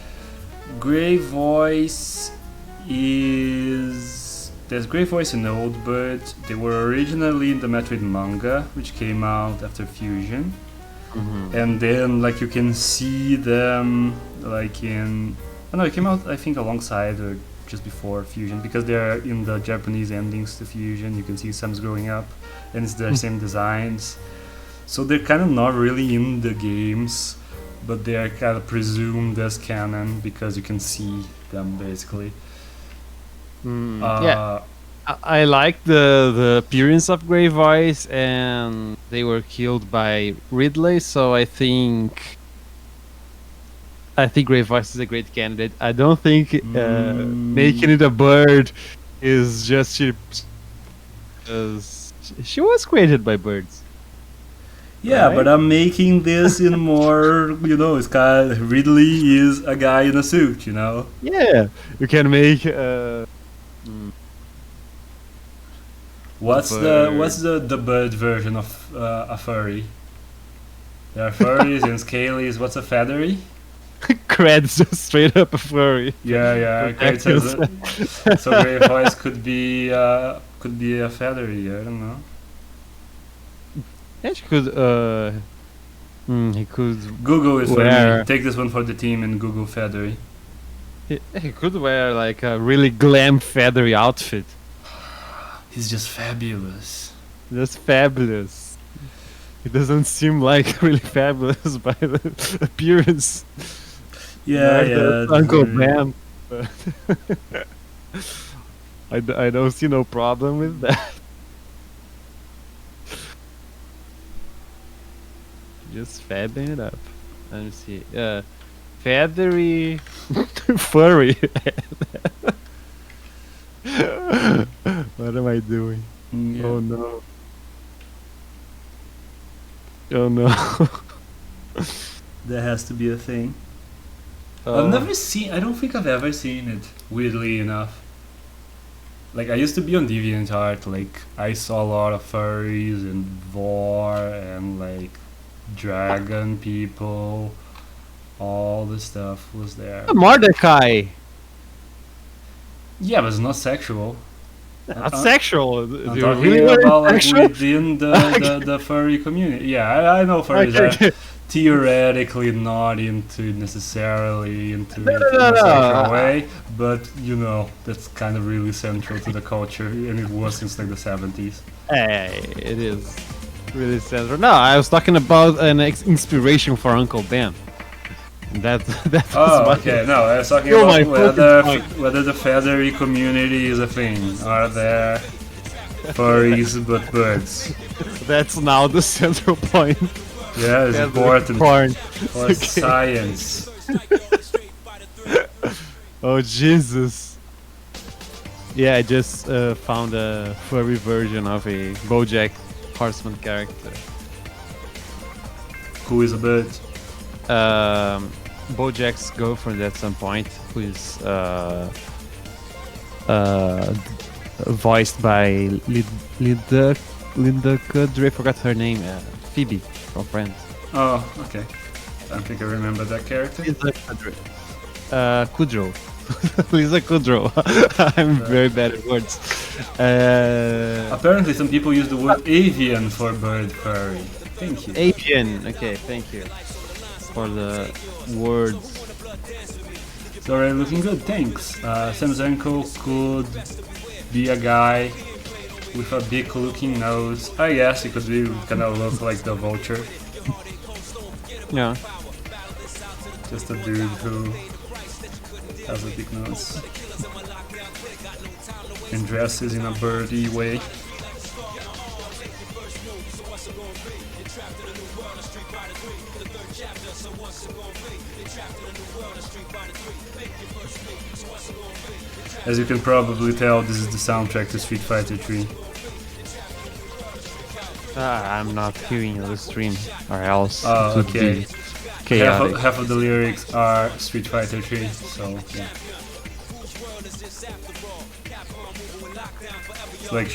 A: Grey Voice is... There's Grey Voice and Old Bird. They were originally in the Metroid manga, which came out after Fusion. And then like you can see them like in... Oh no, it came out I think alongside or just before Fusion, because they're in the Japanese endings to Fusion. You can see Samus growing up and it's their same designs. So they're kind of not really in the games, but they are kind of presumed as canon because you can see them basically.
B: Yeah, I like the appearance of Grey Voice, and they were killed by Ridley, so I think Grey Voice is a great candidate. I don't think making it a bird is just cheap, because she was created by birds.
A: Yeah,
B: Right?
A: but I'm making this in more, it's kind of, Ridley is a guy in a suit,
B: Yeah, you can make.
A: What's the bird version of a furry? There are furries and scalies. What's a feathery?
B: Cred's just straight up a furry.
A: Yeah. Great says it. So Grey Voice could be a feathery. I don't know.
B: Yeah, she could. He could.
A: Google is for
B: wear.
A: me. Take this one for the team and Google feathery.
B: He could wear like a really glam feathery outfit.
A: He's just fabulous.
B: Just fabulous. It doesn't seem like really fabulous by the appearance.
A: Yeah.
B: That's Uncle Ben. But I don't see no problem with that. Just fabbing it up. Let me see. Feathery furry. What am I doing?
A: Yeah.
B: Oh no. Oh no.
A: That has to be a thing. I've never seen. I don't think I've ever seen it. Weirdly enough. Like, I used to be on DeviantArt. Like, I saw a lot of furries and vor and like dragon people. All the stuff was there.
B: Mordecai.
A: Yeah, but it's not sexual.
B: Not sexual.
A: I'm
B: Do you
A: talking
B: really want it
A: about like
B: sexual?
A: within the furry community. Yeah, I know furries
B: Okay.
A: are theoretically not necessarily into it
B: No,
A: in
B: no,
A: a
B: no.
A: sexual way, but that's kind of really central to the culture, and it was since like the 70s.
B: Hey, it is really central. No, I was talking about an inspiration for Uncle Ben. That was
A: Oh,
B: my-
A: okay. No, I was talking
B: You're my
A: about
B: focus point.
A: whether the feathery community is a thing. Are there furries but birds?
B: That's now the central point.
A: Yeah, it's
B: Feathery
A: important
B: porn.
A: for science.
B: Oh Jesus! Yeah, I just found a furry version of a BoJack Horseman character.
A: Who is a bird?
B: BoJack's girlfriend at some point, who is voiced by Linda Kudrow. I forgot her name. Phoebe from Friends.
A: Oh, okay. I don't think I remember that character.
B: Lisa Kudrow. Lisa Kudrow. I'm very bad at words.
A: Apparently, some people use the word avian for bird furry. Thank you.
B: Avian. Okay, thank you for the words.
A: It's already looking good, thanks. Sam Zenko could be a guy with a big looking nose. I guess he could be kind of look like the vulture.
B: Yeah.
A: Just a dude who has a big nose. And dresses in a birdy way. As you can probably tell, this is the soundtrack to Street Fighter 3.
B: I'm not hearing the stream, or else
A: Oh,
B: it would
A: okay.
B: be chaotic.
A: Half of the lyrics are Street Fighter 3, so yeah. It's like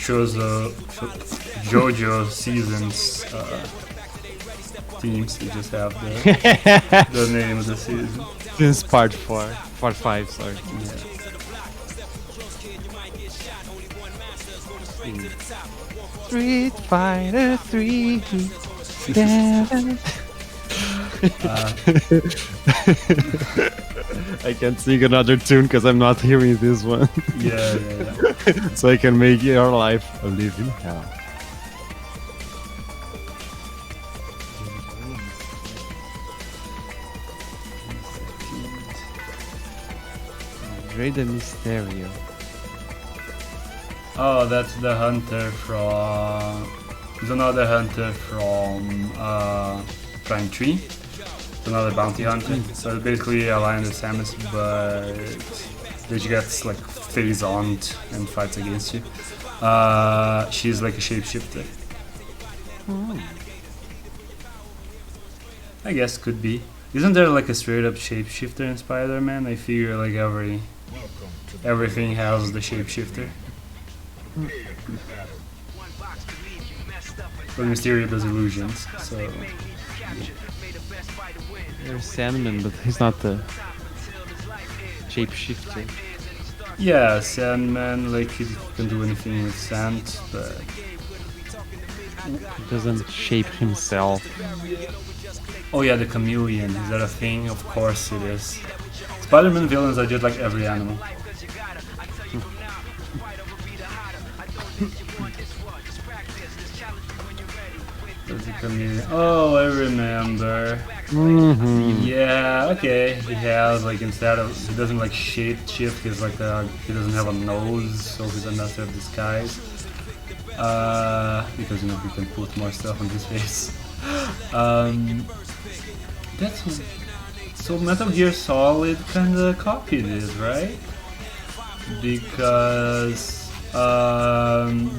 A: JoJo seasons themes. They just have the name of the season.
B: This is part 5, sorry.
A: Yeah.
B: Street Fighter 3. I can't sing another tune because I'm not hearing this one.
A: Yeah.
B: So I can make your life a living hell. Rey de Mysterio.
A: Oh, that's the hunter from. There's another hunter from Prime Tree. It's another bounty hunter. So it's basically a Lionel Samus, but which gets like phase-oned and fights against you. She's like a shapeshifter. I guess could be. Isn't there like a straight up shapeshifter in Spider-Man? I figure like everything has the shapeshifter. But Mysterio does illusions, so
B: There's Sandman, but he's not the shapeshifter.
A: yeah, Sandman like he can do anything with sand, but
B: He doesn't shape himself.
A: oh yeah, the chameleon, is that a thing? Of course it is. Spider-Man villains are just like every animal. That's the chameleon. Oh, I remember.
B: Mm-hmm.
A: Yeah, okay. He has like instead of he doesn't like shape shift. He's like he doesn't have a nose, so he's a master of disguise. Because you know he can put more stuff on his face. That's so Metal Gear Solid kind of copied this, right? Because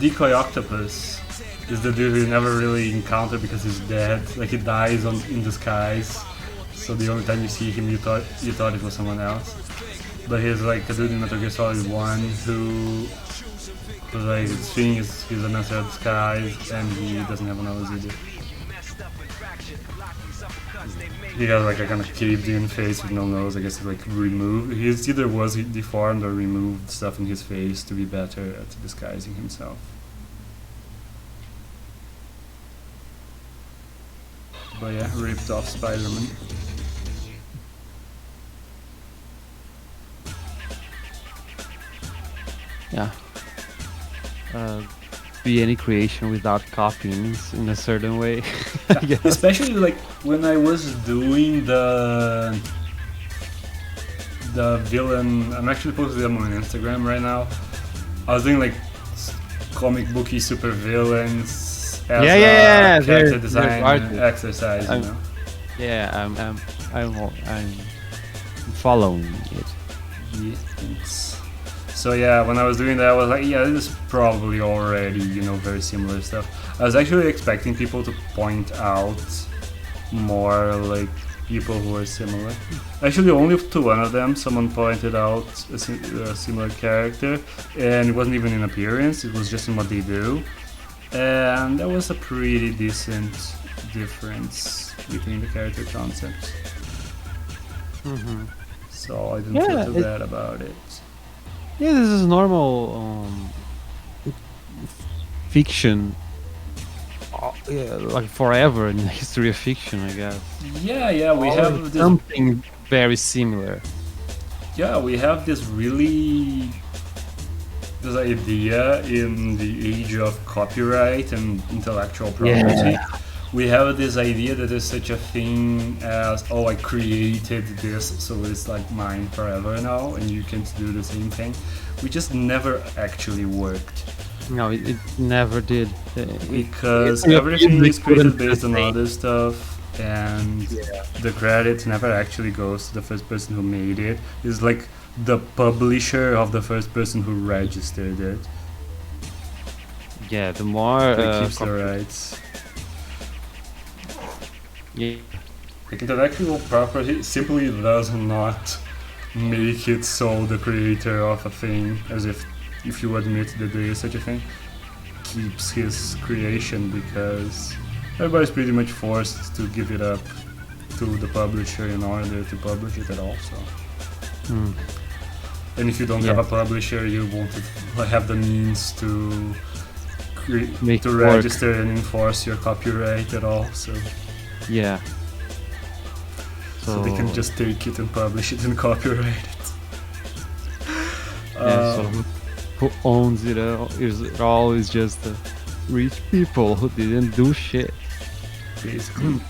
A: Decoy Octopus is the dude you never really encounter because he's dead. Like he dies in disguise. So the only time you see him, you thought it was someone else. But he's like a dude in Metal Gear Solid 1 who like his thing is he's a master of disguise and he doesn't have a nose either. He has like a kind of caved in face with no nose. I guess he like removed. He either was deformed or removed stuff in his face to be better at disguising himself. But yeah, ripped off Spider-Man.
B: Yeah. Be any creation without copying in a certain way. I guess.
A: Especially like when I was doing the villain. I'm actually posting them on Instagram right now. I was doing like comic booky super villains as a character design exercise. You know.
B: Yeah, I'm following it.
A: Yeah, thanks. So yeah, when I was doing that, I was like, yeah, this is probably already, you know, very similar stuff. I was actually expecting people to point out more like people who are similar. Actually, only to one of them, someone pointed out a similar character, and it wasn't even in appearance; it was just in what they do, and that was a pretty decent difference between the character concepts.
B: Mm-hmm.
A: So I didn't feel too bad about it.
B: Yeah, this is normal fiction. Yeah, like forever in the history of fiction, I guess.
A: Yeah, we have this,
B: something very similar.
A: yeah, we have this idea in the age of copyright and intellectual property.
B: Yeah.
A: We have this idea that there's such a thing as, oh, I created this, so it's like mine forever now, and you can't do the same thing. We just never actually worked.
B: No, it never did.
A: Because everything is created based on other stuff, and the credit never actually goes to the first person who made it. It's like the publisher of the first person who registered it.
B: Yeah, the more
A: That keeps the rights.
B: Yeah.
A: Like intellectual property simply does not make it so the creator of a thing, as if you admit that there is such a thing, keeps his creation, because everybody's pretty much forced to give it up to the publisher in order to publish it at all. So, and if you don't have a publisher, you won't have the means to register and enforce your copyright at all. So.
B: Yeah.
A: So they can just take it and publish it and copyright it.
B: So who owns it all? It all is just rich people who didn't do shit.
A: Basically.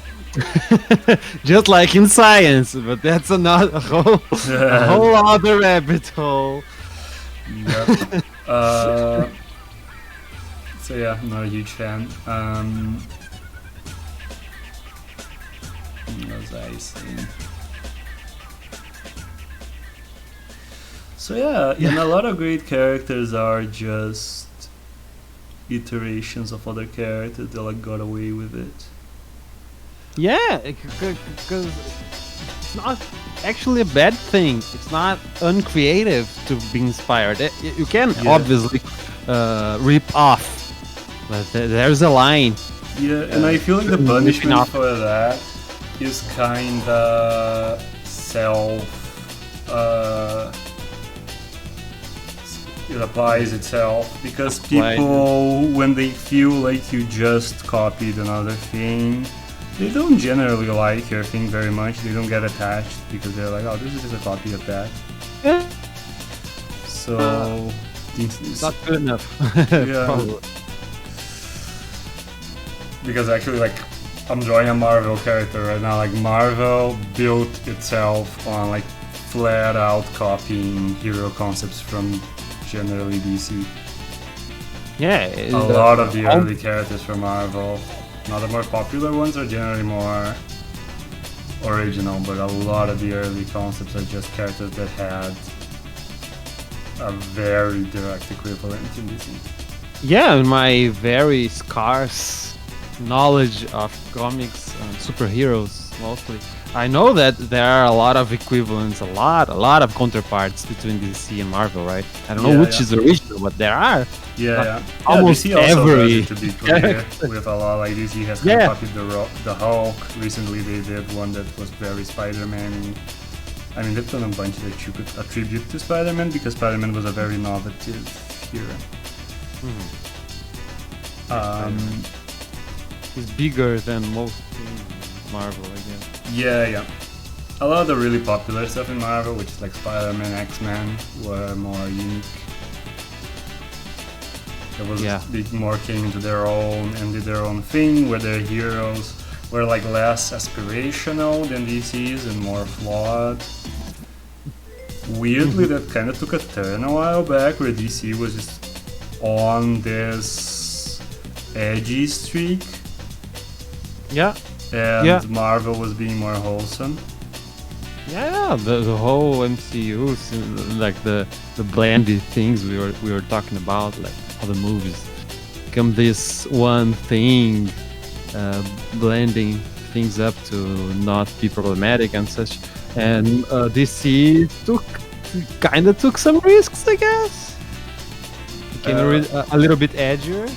B: Just like in science, but that's another a whole other rabbit hole.
A: Yep. So yeah, I'm not a huge fan. What was I saying? So yeah, and a lot of great characters are just iterations of other characters that like got away with it.
B: Yeah, because it's not actually a bad thing. It's not uncreative to be inspired. You can
A: Yeah.
B: obviously rip off, but there's a line.
A: Yeah, and I feel like the
B: ripping
A: punishment
B: off.
A: for that is kinda self. It applies itself because
B: Applied.
A: people, when they feel like you just copied another thing, they don't generally like your thing very much. They don't get attached because they're like, oh, this is just a copy of that.
B: Yeah,
A: So,
B: it's not good enough.
A: Yeah.
B: Probably.
A: because actually, like, I'm drawing a Marvel character right now. Like, Marvel built itself on like flat out copying hero concepts from generally DC.
B: Yeah,
A: A lot of the early characters from Marvel, now the more popular ones are generally more original, but a lot of the early concepts are just characters that had a very direct equivalent in DC.
B: Yeah, in my very scarce knowledge of comics and superheroes mostly, I know that there are a lot of equivalents, a lot of counterparts between DC and Marvel, right? I don't know
A: Yeah,
B: which
A: yeah.
B: is original, but there are.
A: Yeah.
B: Almost
A: DC also does
B: every
A: it, to be clear, with a lot. Like DC has kind
B: Yeah.
A: of copied the Hulk. Recently, they did one that was very Spider-Man. I mean, they've done a bunch that you could attribute to Spider-Man because Spider-Man was a very innovative hero.
B: It's bigger than most in Marvel, I guess.
A: Yeah. A lot of the really popular stuff in Marvel, which is like Spider-Man, X-Men, were more unique. There was they more came into their own and did their own thing, where their heroes were like less aspirational than DC's and more flawed. Weirdly, that kind of took a turn a while back, where DC was just on this edgy streak,
B: Yeah,
A: and
B: Yeah.
A: Marvel was being more wholesome.
B: yeah. The whole MCU, like the blended things we were talking about, like all the movies, become this one thing, blending things up to not be problematic and such. And DC took some risks, I guess. Became a little bit edgier.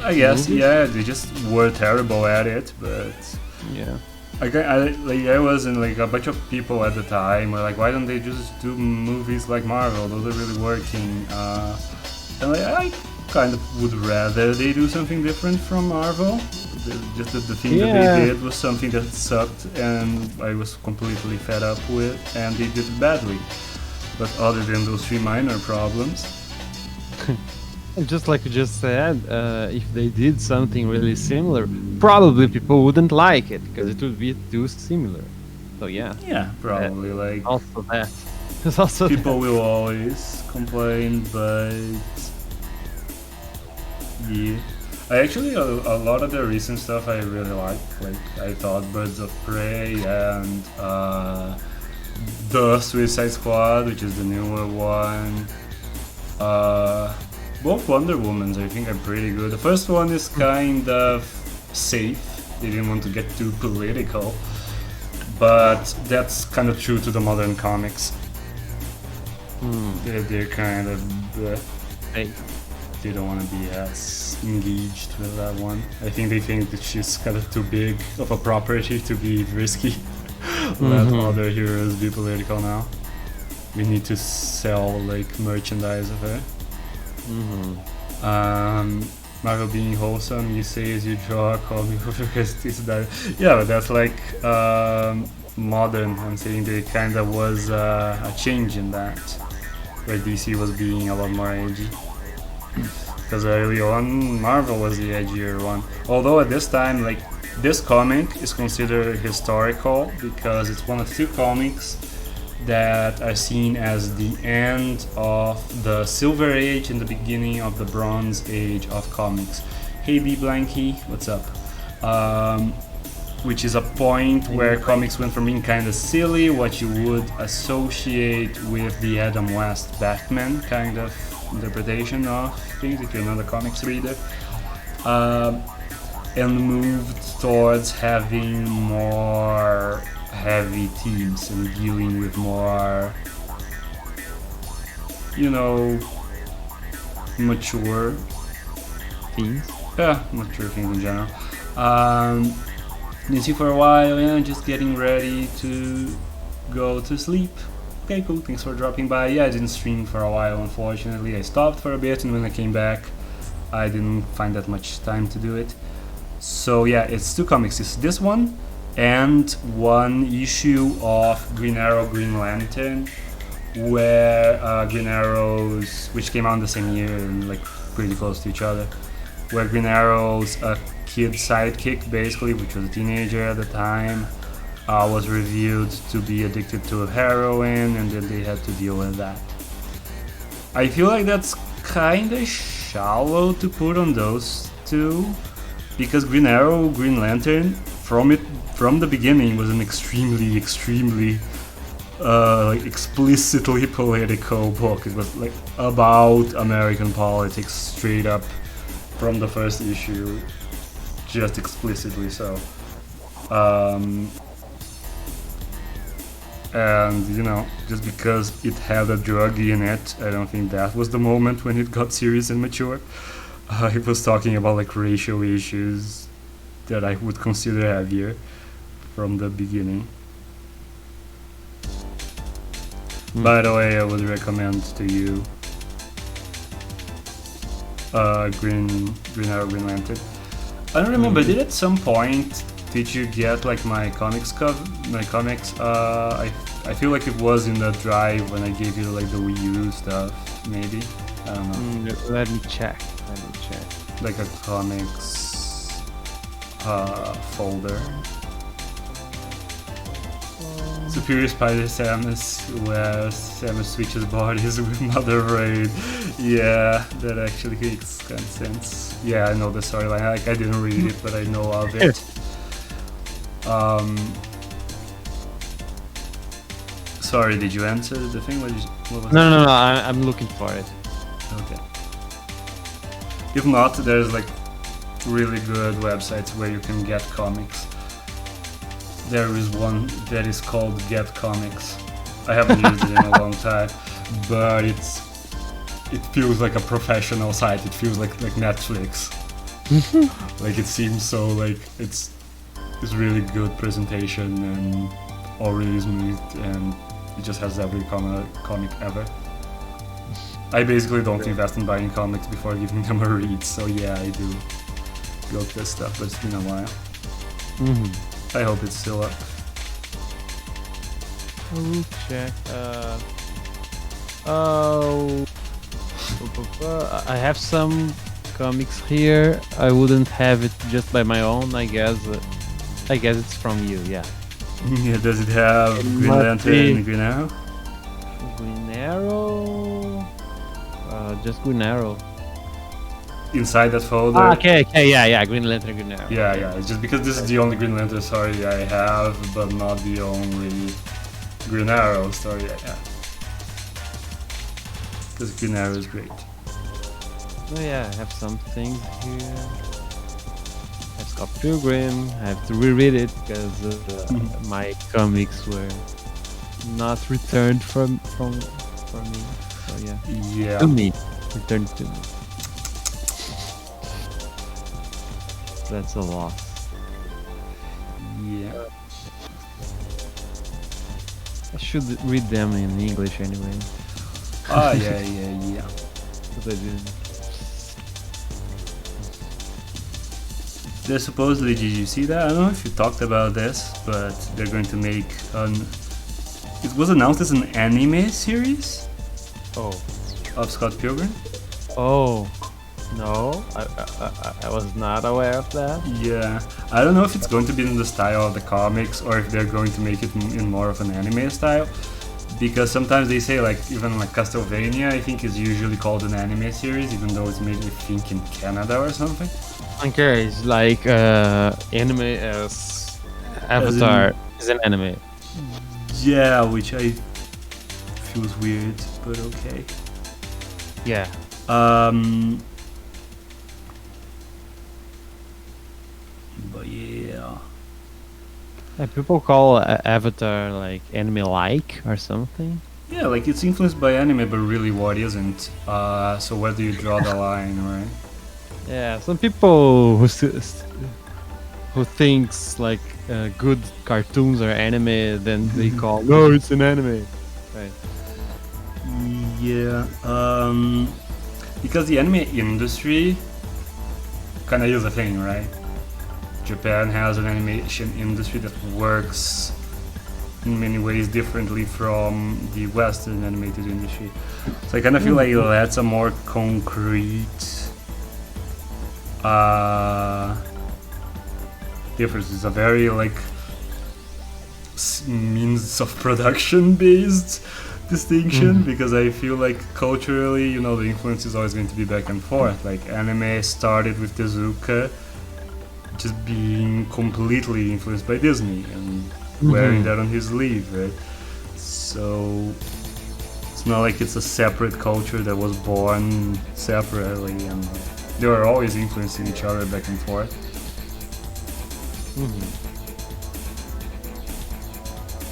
A: I guess,
B: Movies?
A: yeah, they just were terrible at it, but
B: Yeah.
A: I was in like a bunch of people at the time were like, why don't they just do movies like Marvel? Those are really working. And like, I kind of would rather they do something different from Marvel. Just that the thing that they did was something that sucked and I was completely fed up with, and they did it badly. But other than those three minor problems,
B: And just like you just said, if they did something really similar, probably people wouldn't like it because it would be too similar. So yeah,
A: yeah, probably like
B: also that. There's also
A: people will always complain, but yeah. I actually a lot of the recent stuff I really like. Like I thought Birds of Prey and the Suicide Squad, which is the newer one. Both Wonder Womans I think are pretty good. The first one is kind of safe. They didn't want to get too political, but that's kind of true to the modern comics. They're kind of
B: Hey,
A: they don't want to be as engaged with that one. I think they think that she's kind of too big of a property to be risky. Let other heroes be political now. We need to sell like merchandise of her. Marvel being wholesome, you say as you draw a comic because it's that. Yeah, but that's like modern. I'm saying there kind of was a change in that, where DC was being a lot more edgy. Because early on, Marvel was the edgier one. Although at this time, like This comic is considered historical because it's one of two comics that are seen as the end of the Silver Age and the beginning of the Bronze Age of comics. Hey B Blanky, what's up? Which is a point where comics went from being kind of silly, what you would associate with the Adam West Batman kind of interpretation of things, if you're not a comics reader, and moved towards having more heavy themes and dealing with more, mature
B: Themes.
A: yeah, mature things in general. Didn't see for a while, just getting ready to go to sleep. Okay, cool, thanks for dropping by. Yeah, I didn't stream for a while, unfortunately. I stopped for a bit, and when I came back, I didn't find that much time to do it. So yeah, it's two comics. It's this one, and one issue of Green Arrow, Green Lantern, where Green Arrow's, which came out the same year and like pretty close to each other, where Green Arrow's kid sidekick, basically, which was a teenager at the time, was revealed to be addicted to heroin, and then they had to deal with that. I feel like that's kind of shallow to put on those two, because Green Arrow, Green Lantern, from the beginning was an extremely explicitly political book. It was like about American politics straight up from the first issue, just explicitly so. And just because it had a drug in it, I don't think that was the moment when it got serious and mature. It was talking about like racial issues that I would consider heavier from the beginning. By the way, I would recommend to you Green Arrow, Green Lantern. I don't remember. Did at some point did you get like my comics I feel like it was in the drive when I gave you like the Wii U stuff. Maybe, I don't know.
B: Let me check.
A: Like a comics folder. Superior Spider Samus, where Samus switches bodies with Mother Raid. Yeah, that actually makes kind of sense. Yeah, I know the storyline. I didn't read it, but I know of it. Sorry, did you answer the thing? What was
B: No. I'm looking for it.
A: Okay. If not, there's like really good websites where you can get comics. There is one that is called Get Comics. I haven't used it in a long time, but it feels like a professional site. It feels like Netflix. Like it seems so like it's really good presentation and all really smooth, and it just has every comic ever. I basically don't invest in buying comics before giving them a read, so yeah, I do go to this stuff, but it's been a while. I hope it's still up.
B: I'll check. I have some comics here. I wouldn't have it just by my own. I guess it's from you. Yeah.
A: Yeah. Does it have Green Lantern and Green Arrow?
B: Green Arrow. Just Green Arrow.
A: Inside that folder.
B: Okay, yeah, Green Lantern, Green Arrow.
A: Yeah. It's just because this is the only Green Lantern story I have, but not the only Green Arrow story I have. Because Green Arrow is great.
B: Oh yeah, I have some things here. I have Scott Pilgrim. I have to reread it because my comics were not returned from me. So yeah.
A: Yeah.
B: To me. Returned to me. That's a loss.
A: Yeah.
B: I should read them in English anyway.
A: Oh yeah.
B: But I didn't.
A: They're supposedly, did you see that? I don't know if you talked about this, but they're going to make it was announced as an anime series
B: Oh.
A: of Scott Pilgrim.
B: Oh. No, I was not aware of that.
A: Yeah, I don't know if it's going to be in the style of the comics or if they're going to make it in more of an anime style. Because sometimes they say like even like Castlevania, I think is usually called an anime series, even though it's made I think in Canada or something.
B: Okay, it's like anime as Avatar is an anime.
A: Yeah, which I feels weird, but okay.
B: Yeah.
A: But yeah.
B: Yeah, people call Avatar like anime-like or something.
A: Yeah, like it's influenced by anime, but really what isn't? So where do you draw the line, right?
B: Yeah, some people who thinks like good cartoons are anime, then they call no, it's an anime. Right.
A: Yeah, because the anime industry kind of is a thing, right? Japan has an animation industry that works in many ways differently from the Western animated industry. So I kind of feel like that's a more concrete difference. It's a very like means of production based distinction because I feel like culturally, you know, the influence is always going to be back and forth. Like anime started with Tezuka just being completely influenced by Disney and wearing that on his sleeve, right? So it's not like it's a separate culture that was born separately, and they were always influencing each other back and forth.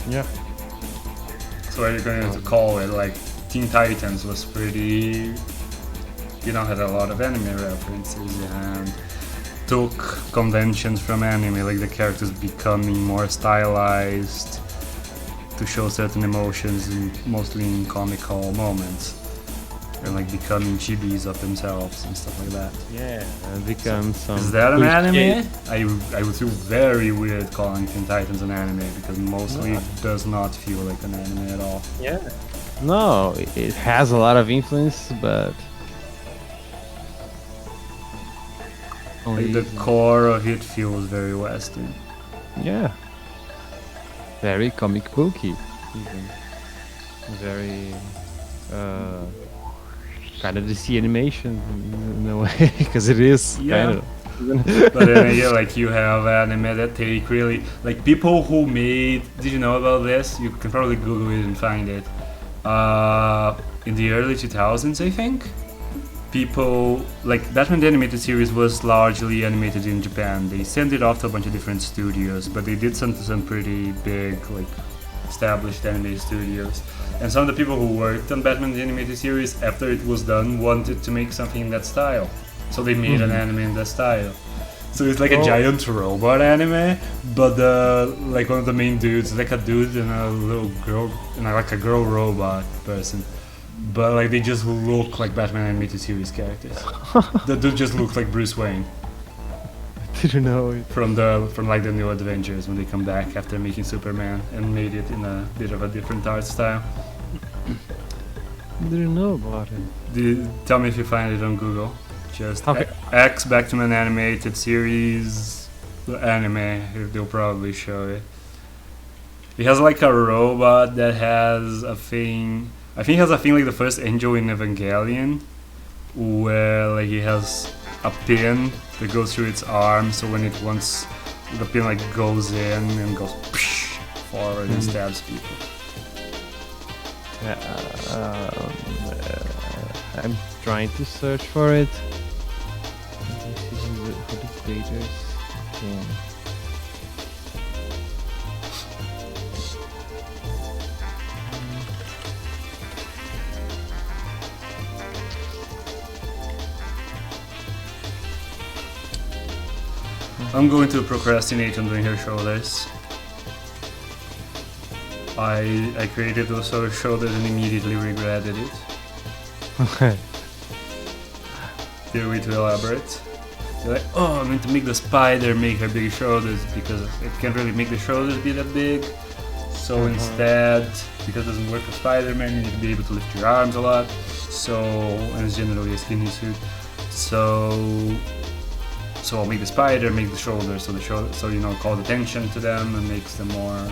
B: Yeah.
A: So are you going to call it like Teen Titans was pretty, you know, had a lot of anime references and took conventions from anime, like the characters becoming more stylized to show certain emotions, mostly in comical moments, and like becoming chibis of themselves and stuff like that.
B: Yeah, and become some.
A: Is that an
B: cliche-
A: anime? I would feel very weird calling Teen Titans an anime because mostly it does not feel like an anime at all.
B: Yeah. No, it has a lot of influence, but
A: Like the core of it feels very Western.
B: yeah, very comic booky, even very kind of DC animation in a way, because it is
A: Yeah.
B: kind of.
A: But then yeah, like you have anime that take really like people who made. Did you know about this? You can probably Google it and find it. In the early 2000s, I think. People like Batman the Animated Series was largely animated in Japan. They sent it off to a bunch of different studios, but they did some pretty big, like established anime studios. And some of the people who worked on Batman the Animated Series after it was done wanted to make something in that style, so they made an anime in that style. So it's like a giant robot anime, but like one of the main dudes, like a dude and a little girl, and like a girl robot person. But like they just look like Batman animated series characters. The dude just looks like Bruce Wayne
B: Didn't know it.
A: from like the New Adventures when they come back after making Superman and made it in a bit of a different art style.
B: Didn't know about it.
A: Tell me if you find it on Google. Just
B: Okay.
A: X Batman animated series anime. They'll probably show it. He has like a robot that has a thing. I think he has a thing like the first angel in Evangelion, where like he has a pin that goes through its arm. So when it wants, the pin like goes in and goes forward and stabs people.
B: I'm trying to search for it. For the creators. Yeah.
A: I'm going to procrastinate on doing her shoulders. I created those sort of shoulders and immediately regretted it.
B: Okay.
A: Dear way to elaborate. They're like, oh, I'm going to make the spider make her big shoulders because it can't really make the shoulders be that big. So instead, because it doesn't work for Spider-Man, you need to be able to lift your arms a lot. So, and it's generally a skinny suit. So I'll make the spider, make the shoulder, so call attention to them and makes them more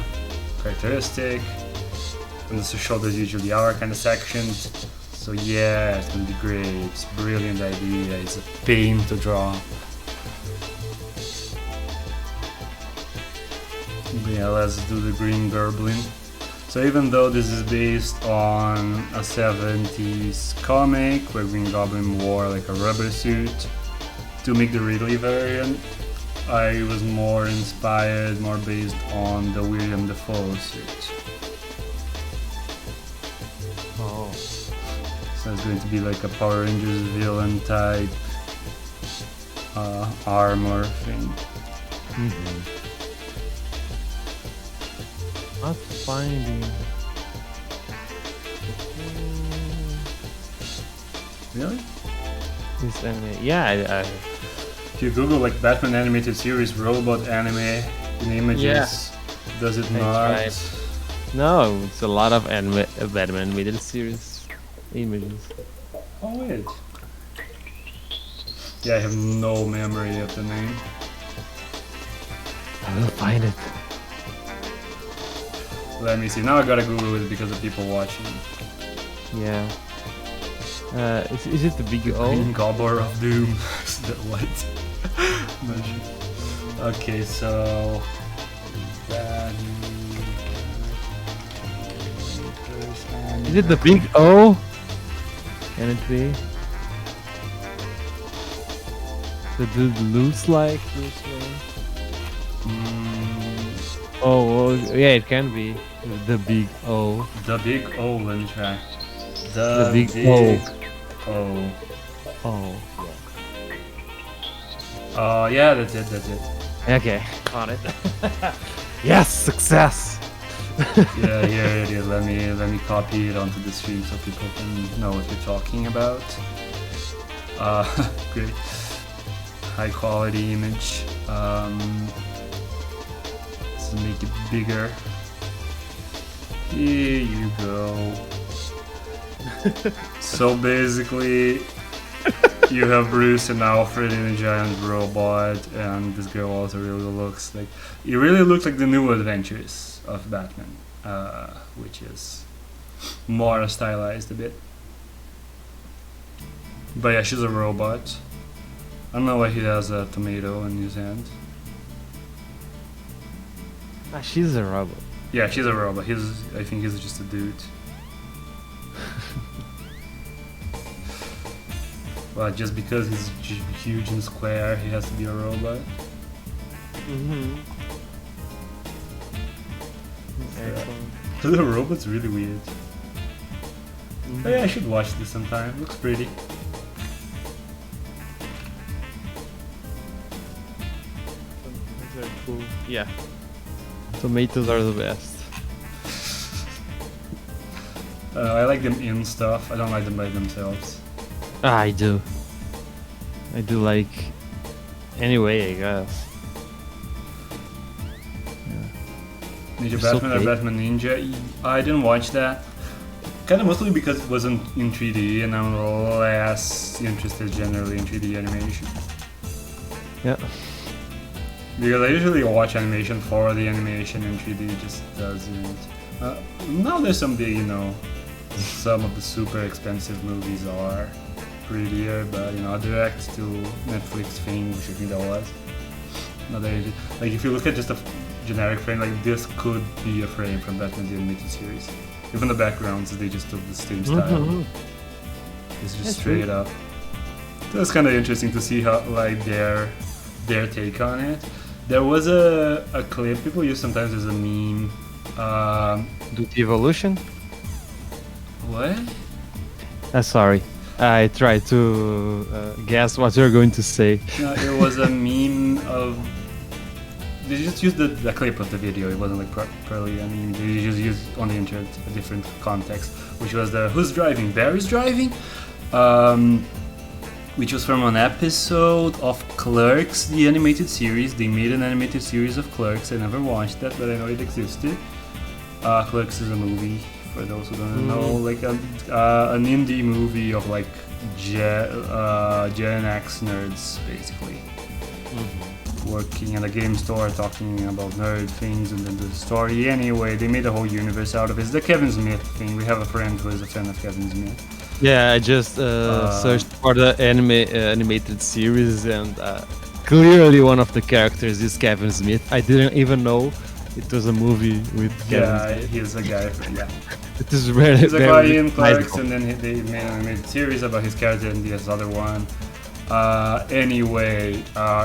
A: characteristic. And the shoulders usually are kind of sectioned. So yeah, it's gonna be great. It's a brilliant idea. It's a pain to draw. Yeah, let's do the Green Goblin. So even though this is based on a 70s comic where Green Goblin wore like a rubber suit, to make the Ridley variant, I was more inspired, more based on the William Dafoe suit.
B: Oh.
A: So it's going to be like a Power Rangers villain type armor thing.
B: Not finding.
A: Really?
B: This anime. Yeah,
A: If you Google like Batman animated series robot anime in images, does it not?
B: tried. No, it's a lot of anime, Batman middle series images.
A: Oh wait. Yeah, I have no memory of the name.
B: I will find it.
A: Let me see. Now I gotta Google it because of people watching.
B: Yeah. Is it the big O?
A: Green Gobbler of Doom. Is that what? Okay, so
B: Is it the big O? Can it be? The dude looks like this way. Oh, yeah, it can be the big O.
A: The big O, let me try.
B: The big O.
A: O.
B: Oh.
A: Oh, yeah, that's it.
B: Okay, got it. Yes, success.
A: Yeah, here it is. Let me copy it onto the stream so people can know what you're talking about. Great. High quality image. Let's make it bigger. Here you go. So basically, you have Bruce and Alfred in a giant robot, and this girl also really looks like... It really looks like the new adventures of Batman, which is more stylized a bit. But yeah, she's a robot. I don't know why he has a tomato in his hand.
B: She's a robot.
A: Yeah, she's a robot. I think he's just a dude. But just because he's huge and square, he has to be a robot. The robot's really weird. Oh yeah, I should watch this sometime. Looks pretty.
B: These are cool. Yeah. Tomatoes are the best.
A: I like them in stuff. I don't like them by themselves.
B: I do. I do like. Anyway, I guess.
A: Ninja
B: It's
A: Batman or
B: okay.
A: Batman Ninja? I didn't watch that. Kind of mostly because it wasn't in 3D and I'm less interested generally in 3D animation.
B: Yeah.
A: Because I usually watch animation for the animation and 3D just doesn't. Now there's some big, some of the super expensive movies are prettier, but a direct to Netflix thing, which I think that was. Like if you look at just a generic frame, like this could be a frame from Batman the Animated Series. Even the backgrounds, they just took the same style. It's just straight up. So it's kind of interesting to see how like their take on it. There was a clip people use sometimes as a meme.
B: Do the evolution?
A: What?
B: Sorry. I tried to guess what you're going to say.
A: No, it was a meme of. They just used the clip of the video. It wasn't like properly. I mean, they just used on the internet a different context, which was the who's driving? Barry's driving, which was from an episode of Clerks, the animated series. They made an animated series of Clerks. I never watched that, but I know it existed. Clerks is a movie for those who don't know, like an indie movie of like Gen X nerds, basically. Working in a game store, talking about nerd things, and then the story. Anyway, they made a whole universe out of it. It's the Kevin Smith thing. We have a friend who is a fan of Kevin Smith.
B: Yeah, I just searched for the animated series, and clearly one of the characters is Kevin Smith. I didn't even know it was a movie with Kevin Smith.
A: He's a guy. Yeah,
B: It is very,
A: he's a guy in Clerks,
B: magical.
A: and then they made an animated series about his character and this other one. Anyway,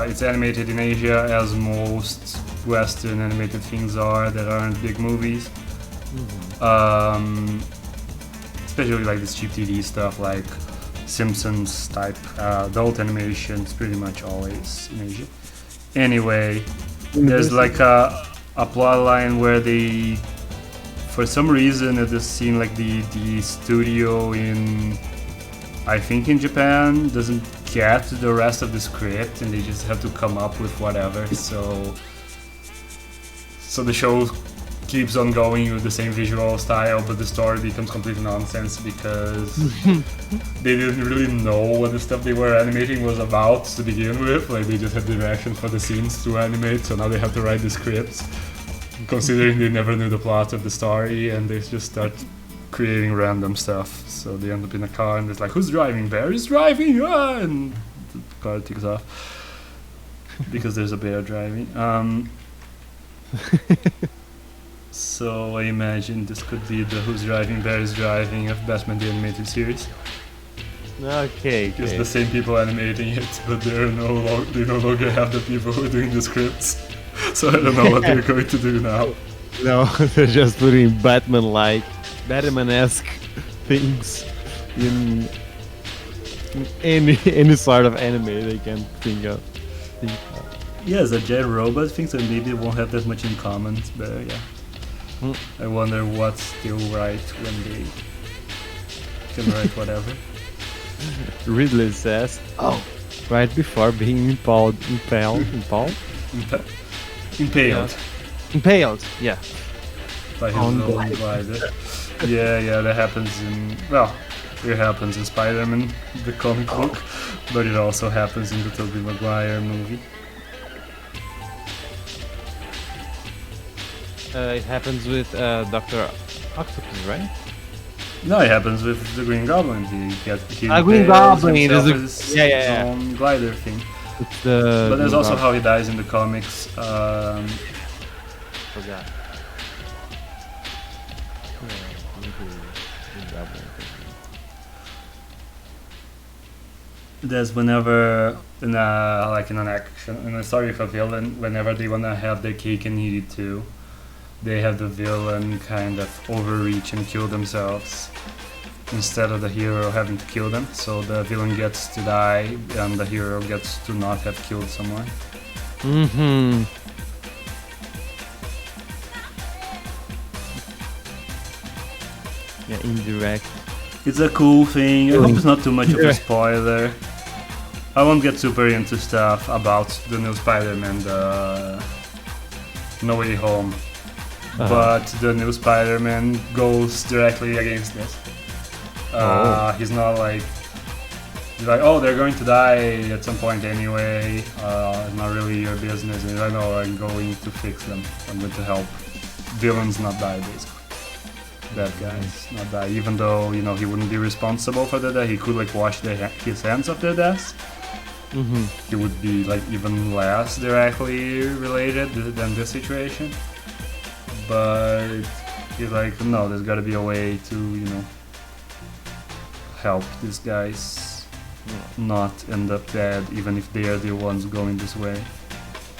A: it's animated in Asia, as most Western animated things are that aren't big movies. Especially like this cheap TV stuff, like Simpsons type adult animation. It's pretty much always in Asia. Anyway, there's like a plot line where they, for some reason, it just seemed like the studio in, I think in Japan, doesn't get the rest of the script, and they just have to come up with whatever. So the show keeps on going with the same visual style, but the story becomes complete nonsense because they didn't really know what the stuff they were animating was about to begin with. Like, they just had direction for the scenes to animate, so now they have to write the scripts, considering they never knew the plot of the story, and they just start creating random stuff. So they end up in a car, and it's like, who's driving? Bear is driving! Ah! And the car takes off because there's a bear driving. So I imagine this could be the Who's Driving, Bear is Driving of Batman the Animated Series.
B: Okay.
A: It's the same people animating it, but they no longer have the people who are doing the scripts. So I don't know what they're going to do now.
B: No, they're just putting Batman-esque things in any sort of anime they can think of.
A: Yeah, it's a jet robot thing, so maybe it won't have that much in common, but yeah. I wonder what's still right when they can write whatever.
B: Ridley says, "Oh, right before being impaled, impaled, yeah,
A: By his
B: On
A: own glider. Yeah, that happens in, well, it happens in Spider-Man, the comic book, but it also happens in the Tobey Maguire movie.
B: It happens with Dr. Octopus, right?
A: No, it happens with the Green Goblin. He
B: Green Goblin,
A: himself
B: there's a-
A: with his
B: yeah.
A: own glider thing.
B: It's the.
A: But there's also how he dies in the comics.
B: Forgot.
A: There's whenever in a story of a villain, whenever they wanna have their cake and eat it too, they have the villain kind of overreach and kill themselves instead of the hero having to kill them. So the villain gets to die and the hero gets to not have killed someone.
B: Mm-hmm. Yeah, indirect.
A: It's a cool thing. I hope it's not too much of a spoiler. I won't get super into stuff about the new Spider-Man, the No Way Home. But the new Spider-Man goes directly against this. He's not like, oh, they're going to die at some point anyway. It's not really your business. And I know I'm going to fix them. I'm going to help villains not die, basically. Bad guys not die. Even though he wouldn't be responsible for their death, he could like wash his hands of their deaths.
B: Mm-hmm.
A: He would be like even less directly related than this situation. But he's like, no, there's got to be a way to, help these guys not end up dead, even if they are the ones going this way.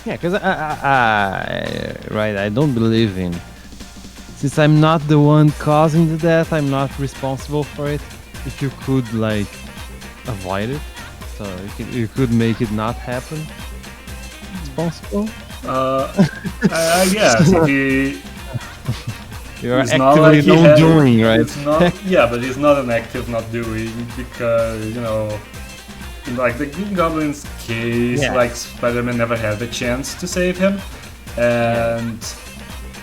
B: Yeah, because I don't believe in. Since I'm not the one causing the death, I'm not responsible for it. If you could avoid it, so you could make it not happen. It's possible.
A: I guess
B: You're
A: it's
B: actively
A: not like
B: not doing, right?
A: It's not, yeah, but it's not an active not doing because in like the Green Goblin's case,
B: Yeah.
A: like Spider-Man never had the chance to save him, and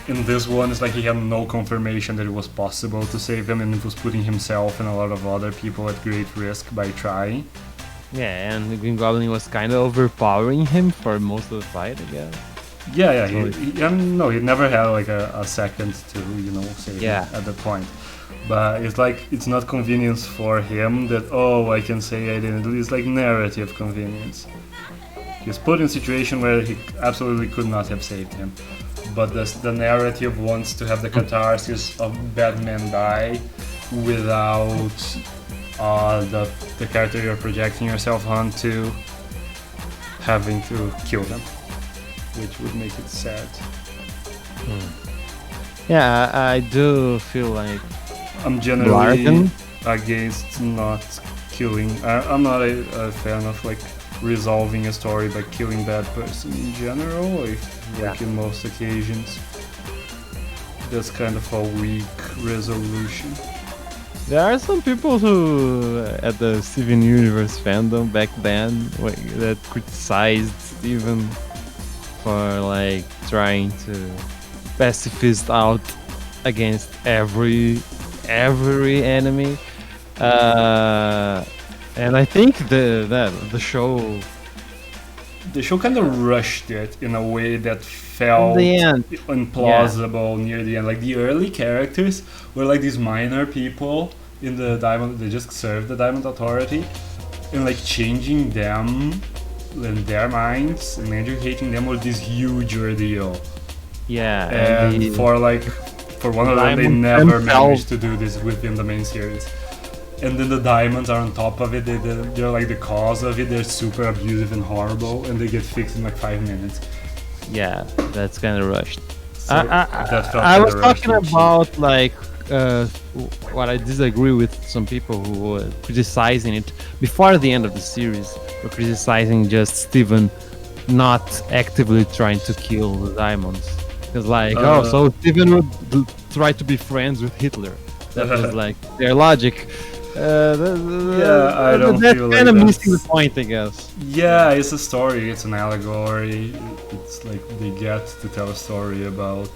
A: in this one, it's like he had no confirmation that it was possible to save him, and it was putting himself and a lot of other people at great risk by trying.
B: Yeah, and the Green Goblin was kind of overpowering him for most of the fight, I guess.
A: Yeah,
B: So
A: no, he never had like a second to, save
B: Yeah.
A: him at the point. But it's like, it's not convenience for him that, oh, I can say I didn't do it. It's like narrative convenience. He's put in a situation where he absolutely could not have saved him. But the narrative wants to have the catharsis of Batman die without the character you're projecting yourself onto having to kill them, which would make it sad.
B: yeah, I do feel like
A: I'm generally
B: Larkin?
A: against not killing. I'm not a fan of like resolving a story by killing that person in general. Like in most occasions, that's kind of a weak resolution.
B: there are some people who at the Steven Universe fandom back then that criticized Steven for like trying to pacifist out against every enemy. And I think the show
A: The show kind of rushed it in a way that felt
B: the end.
A: implausible near the end. Like the early characters were like these minor people in the Diamond. They just served the Diamond Authority, and like changing them in their minds and educating them was this huge ordeal.
B: Yeah,
A: And
B: the
A: for one of them, they
B: Diamond
A: never
B: themselves-
A: managed to do this within the main series. And then the diamonds are on top of it. They're like the cause of it. They're super abusive and horrible, and they get fixed in like 5 minutes.
B: yeah, that's kind of rushed.
A: So that felt
B: I
A: kinda
B: was talking
A: rushed and cheap.
B: about like what I disagree with some people who were criticizing it before the end of the series, were criticizing just Steven not actively trying to kill the diamonds. It's like, so Steven would try to be friends with Hitler. That was like their logic.
A: I don't
B: that's
A: feel
B: kind
A: like
B: of missing the
A: that's-
B: point, I guess.
A: Yeah, it's a story. It's an allegory. It's like they get to tell a story about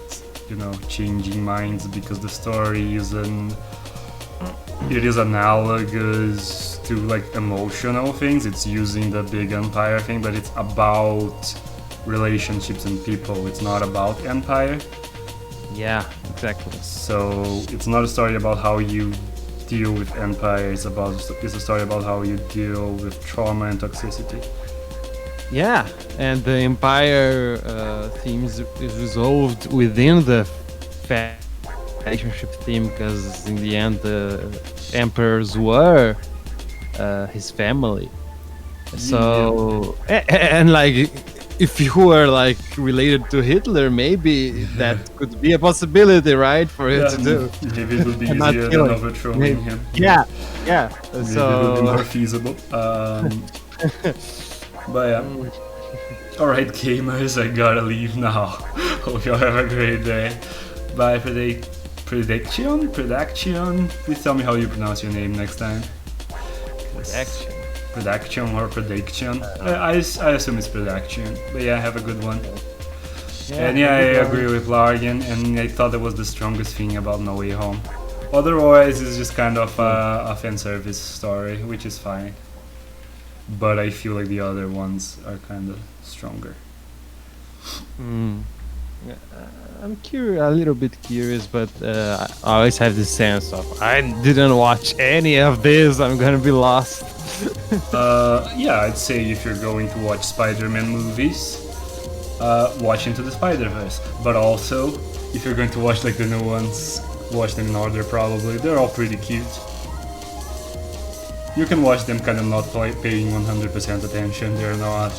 A: changing minds because the story it is analogous to like emotional things. It's using the big empire thing, but it's about relationships and people. It's not about empire.
B: Yeah, exactly.
A: So it's not a story about how you deal with empire. It's a story about how you deal with trauma and toxicity.
B: Yeah, and the Empire themes is resolved within the relationship theme because in the end the emperors were his family. So and like if you were like related to Hitler, maybe that could be a possibility, right, for him to do.
A: Maybe it would be
B: And not
A: easier
B: kill
A: than
B: him.
A: overthrowing
B: Maybe.
A: him.
B: Yeah.
A: Maybe it would be
B: So
A: more feasible. But yeah. Alright, gamers, I gotta leave now. Hope y'all have a great day. Bye, Prediction? Please tell me how you pronounce your name next time.
B: action.
A: Production or prediction? I assume it's production. But yeah, have a good one. And yeah, I agree with Largan, and I thought that was the strongest thing about No Way Home. Otherwise, it's just kind of a fan service story, which is fine. But I feel like the other ones are kind of stronger.
B: I'm curious, a little bit curious, but I always have this sense of I didn't watch any of this. I'm gonna be lost.
A: Yeah, I'd say if you're going to watch Spider-Man movies, watch Into the Spider-Verse. But also, if you're going to watch like the new ones, watch them in order probably. They're all pretty cute. You can watch them kind of not paying 100% attention. They're not,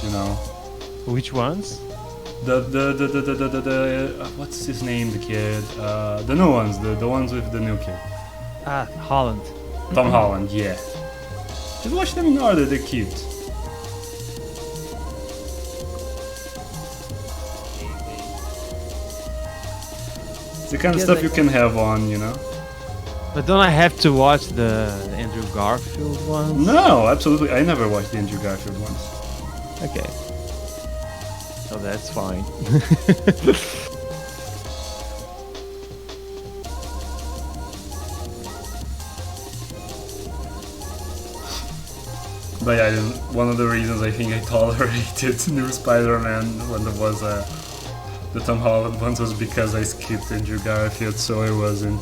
B: Which ones?
A: the what's his name? The kid, the new ones, the ones with the new kid,
B: Holland.
A: Tom Holland. Yeah, just watch them in order. They're cute. It's the kind of
B: Yeah,
A: stuff you can have on,
B: But don't I have to watch the Andrew Garfield ones?
A: No, absolutely. I never watched the Andrew Garfield ones.
B: Okay. So that's fine.
A: But yeah, one of the reasons I think I tolerated New Spider-Man when there was the Tom Holland ones was because I skipped Andrew Garfield, so I wasn't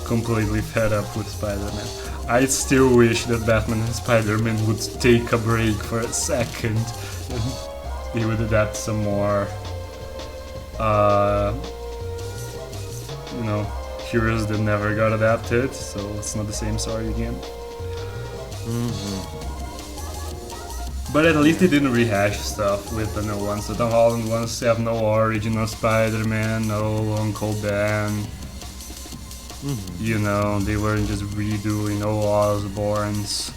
A: completely fed up with Spider-Man. I still wish that Batman and Spider-Man would take a break for a second and they would adapt some more, heroes that never got adapted, so it's not the same story again. But at least they didn't rehash stuff with the new ones. The Tom Holland ones have no origin of Spider-Man, no Uncle Ben. They weren't just redoing no Osborns.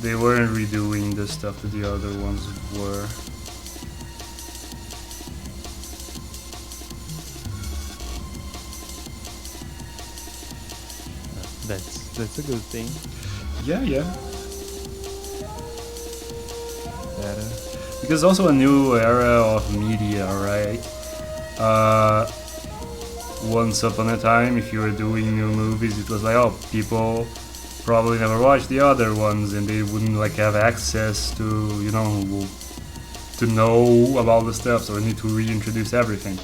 A: They weren't redoing the stuff that the other ones were.
B: That's a good thing.
A: Yeah. Because also a new era of media, right? Once upon a time, if you were doing new movies, it was like, oh, people probably never watched the other ones, and they wouldn't have access to, to know about the stuff, so we need to reintroduce everything.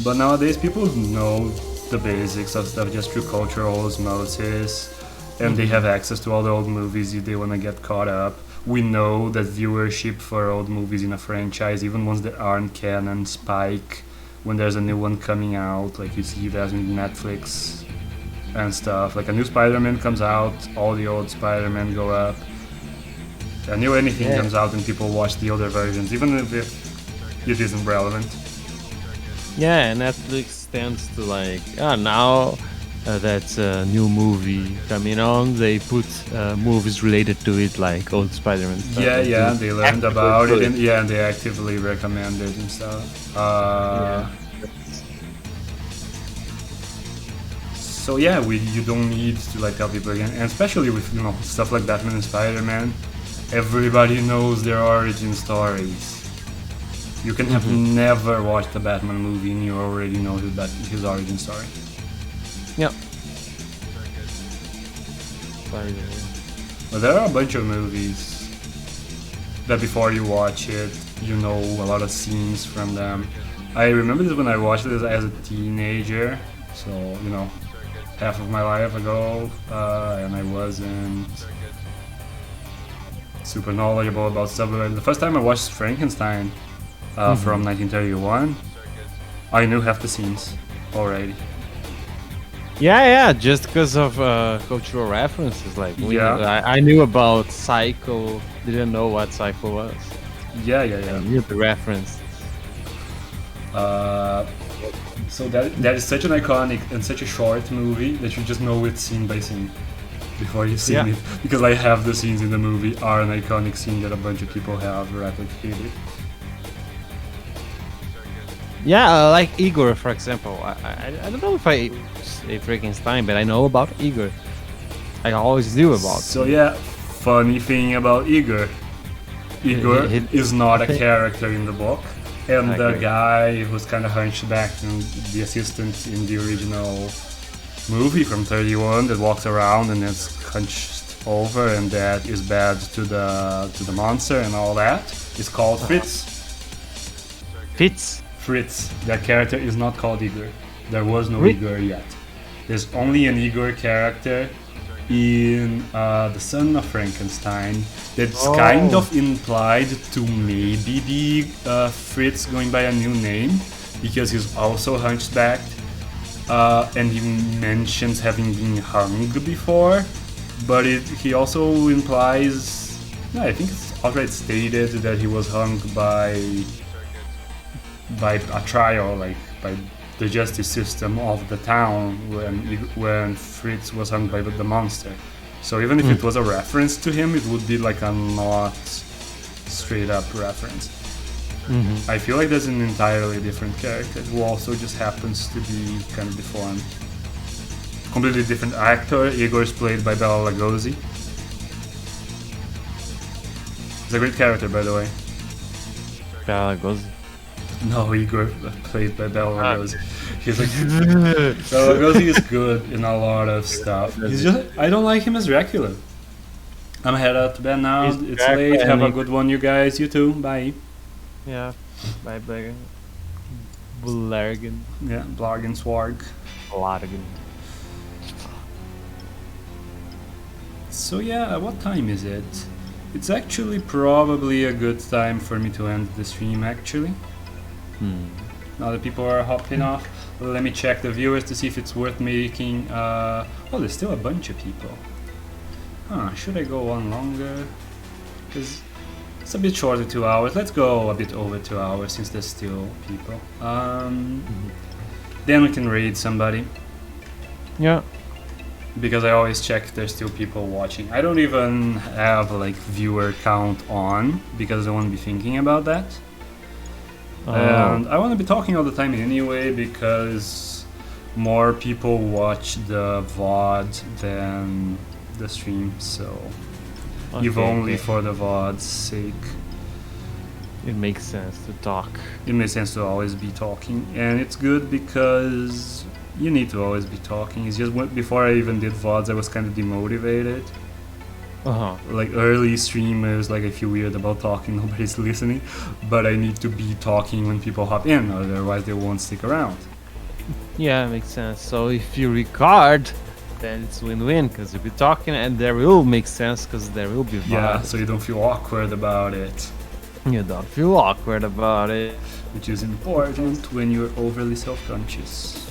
A: But nowadays, people know the basics of stuff just through cultural osmosis, and they have access to all the old movies if they want to get caught up. We know that viewership for old movies in a franchise, even ones that aren't canon, spike when there's a new one coming out. Like you see that in Netflix and stuff. Like a new Spider-Man comes out, all the old Spider-Man go up. A new anything comes out and people watch the older versions, even if it isn't relevant.
B: Yeah, Netflix tends to now that's a new movie coming on, they put movies related to it, like old Spider-Man stuff.
A: Yeah, they learned about it, and they actively recommend it and stuff. So yeah, you don't need to tell people again, and especially with stuff like Batman and Spider-Man, everybody knows their origin stories. You can have never watched a Batman movie and you already know his origin story.
B: Yep.
A: But there are a bunch of movies that before you watch it, you know a lot of scenes from them. I remember this when I watched it as a teenager, so half of my life ago, and I wasn't super knowledgeable about stuff. But the first time I watched Frankenstein from 1931, I knew half the scenes already.
B: Yeah, just because of cultural references. I knew about Psycho, didn't know what Psycho was.
A: Yeah.
B: I knew the reference.
A: So that is such an iconic and such a short movie that you just know it scene by scene before you've seen it. Because half the scenes in the movie are an iconic scene that a bunch of people have replicated.
B: Yeah, like Igor, for example. I don't know if I say Frankenstein, but I know about Igor. I always knew about.
A: So yeah, funny thing about Igor. Igor is not a character in the book, and the guy who's kind of hunchbacked and the assistant in the original movie from 31 that walks around and is hunched over and that is bad to the monster and all that is called Fritz. Fritz. That character is not called Igor. There was no Igor yet. There's only an Igor character in The Son of Frankenstein that's kind of implied to maybe be Fritz going by a new name because he's also hunchbacked and he mentions having been hung before, but he also implies, I think it's outright stated that he was hung by a trial, by the justice system of the town when Fritz was hung by the monster. So even if it was a reference to him, it would be a not straight up reference. I feel like there's an entirely different character who also just happens to be kind of deformed. Completely different actor. Igor is played by Bela Lugosi. He's a great character, by the way.
B: Bela Lugosi.
A: No, Igor played by Bela Lugosi. He's Bela Lugosi is good in a lot of stuff. I don't like him as Dracula. I'm head out to bed now.
B: He's
A: It's
B: back
A: late. Have a
B: and-
A: good one, you guys. You too. Bye.
B: Yeah. Bye bye. Blargen.
A: Yeah, blog and swarg.
B: Blargen.
A: So yeah, what time is it? It's actually probably a good time for me to end the stream actually. Now that people are hopping off, let me check the viewers to see if it's worth making. Oh, there's still a bunch of people. Huh, should I go on longer? Because it's a bit shorter, 2 hours. Let's go a bit over 2 hours since there's still people. Then we can raid somebody.
B: Yeah.
A: Because I always check if there's still people watching. I don't even have like viewer count on because I want to be thinking about that. And I want to be talking all the time anyway because more people watch the VOD than the stream, so if only for the VOD's sake.
B: It makes sense to talk.
A: It makes sense to always be talking, and it's good because you need to always be talking. It's just before I even did VODs, I was kind of demotivated. Like early streamers, like I feel weird about talking, nobody's listening, but I need to be talking when people hop in, otherwise they won't stick around.
B: Yeah, makes sense. So if you record, then it's win-win because you'll be talking and there will make sense because there will be
A: Yeah,
B: VOD.
A: so you don't feel awkward about it,
B: You don't feel awkward about it.
A: which is important when you're overly self-conscious.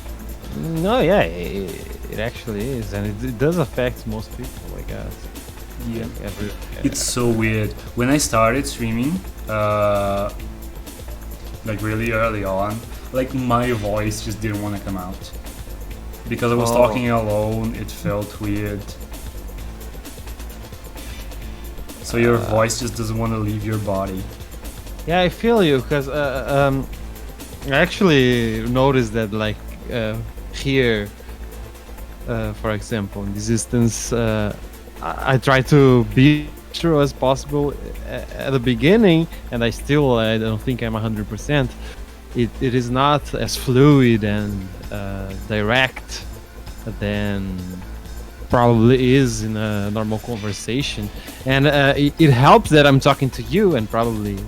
B: No, yeah, it actually is, and it does affect most people, I guess.
A: Yeah.
B: Every,
A: It's so weird. When I started streaming, like really early on, like my voice just didn't want to come out. Because I was talking alone, it felt weird. So your voice just doesn't want to leave your body.
B: Yeah, I feel you, because I actually noticed that, like, here, for example, in this instance, I try to be true as possible at the beginning, and I don't think I'm 100%. It is not as fluid and direct than probably is in a normal conversation, and it helps that I'm talking to you, and probably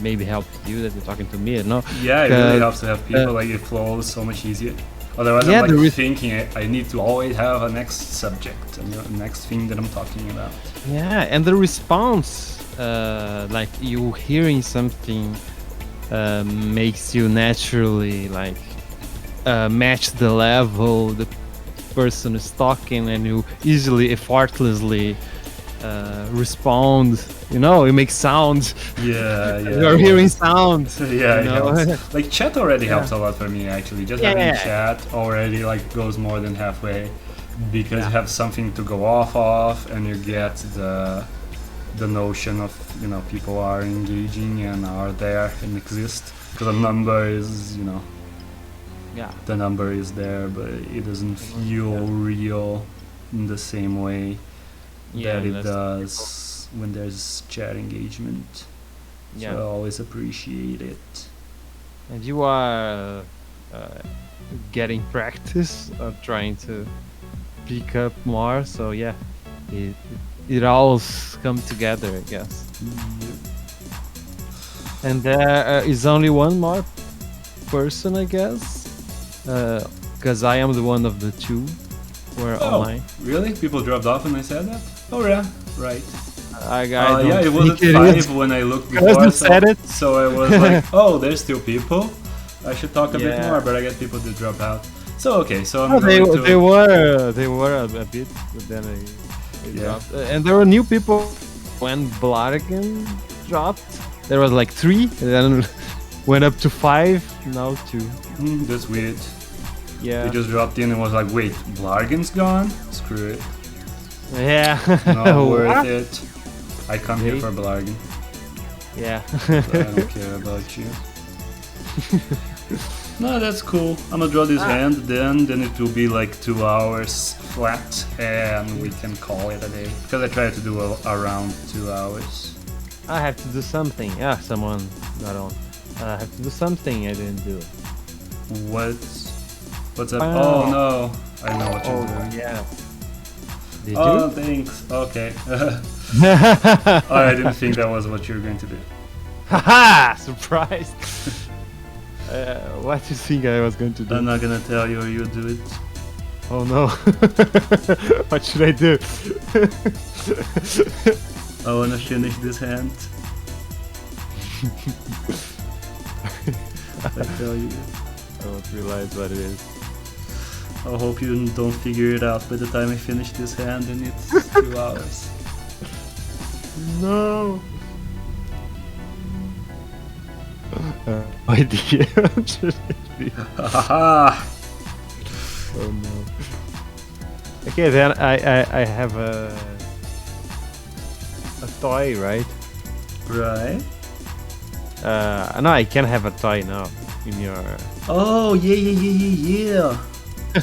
B: maybe helps you that you're talking to me. No?
A: Yeah, it really helps to have people, like it flows so much easier. Otherwise,
B: Yeah,
A: I'm like
B: there is-
A: thinking I need to always have a next subject, a next thing that I'm talking about.
B: Yeah, and the response, like you hearing something, makes you naturally like match the level the person is talking, and you easily, effortlessly respond. You know, it makes sound.
A: Yeah, yeah.
B: You're hearing sound.
A: Yeah,
B: you
A: it
B: know?
A: helps. Like chat already
B: Yeah.
A: helps a lot for me actually. Just
B: Yeah,
A: having
B: yeah.
A: chat already like goes more than halfway because
B: Yeah.
A: you have something to go off of and you get the notion of, you know, people are engaging and are there and exist. Because a number is, you know,
B: Yeah.
A: the number is there, but it doesn't feel real in the same way that it
B: that's-
A: does when there's chat engagement.
B: Yeah.
A: So I always appreciate it.
B: And you are getting practice of trying to pick up more. So yeah, it all come together, I guess. And there is only one more person, I guess, because I am the one of the two who are online.
A: Really? People dropped off when I said that? Oh yeah, right.
B: I don't
A: Yeah, it wasn't
B: think it
A: 5
B: is.
A: when I looked
B: Because
A: before,
B: you said it.
A: so I was like, oh, there's still people. I should talk a bit
B: Yeah.
A: more, but I guess people did drop out. So okay, so I'm
B: No,
A: going to...
B: they were a bit, but then they
A: Yeah.
B: dropped. And there were new people when Blargen dropped. There was like 3, and then went up to 5, now 2.
A: That's weird.
B: Yeah.
A: They just dropped in and was like, wait, Blargen's gone? Screw it.
B: Yeah.
A: Not worth
B: What?
A: it. I come here
B: Wait.
A: for Blargen.
B: Yeah.
A: I don't care about you. No, that's cool. I'm gonna draw this hand, then it will be like 2 hours flat, and we can call it a day. Because I try to do around 2 hours.
B: I have to do something. Yeah, someone not on. I have to do something I didn't do.
A: What's up?
B: Wow.
A: Oh no, I know what you're doing.
B: yeah. Did
A: Oh,
B: you?
A: thanks. Okay. I didn't think that was what you were going to do.
B: Haha! Surprise! What do you think I was going to do?
A: I'm not gonna tell you or you do it.
B: Oh no! What should I do?
A: I wanna finish this hand. I tell you.
B: I won't realize what it is.
A: I hope you don't figure it out by the time I finish this hand and it's 2 hours.
B: No! Idea.
A: Haha!
B: Oh no. Okay, then I have a toy, right?
A: Right?
B: No, I can have a toy now in your.
A: Oh, yeah. I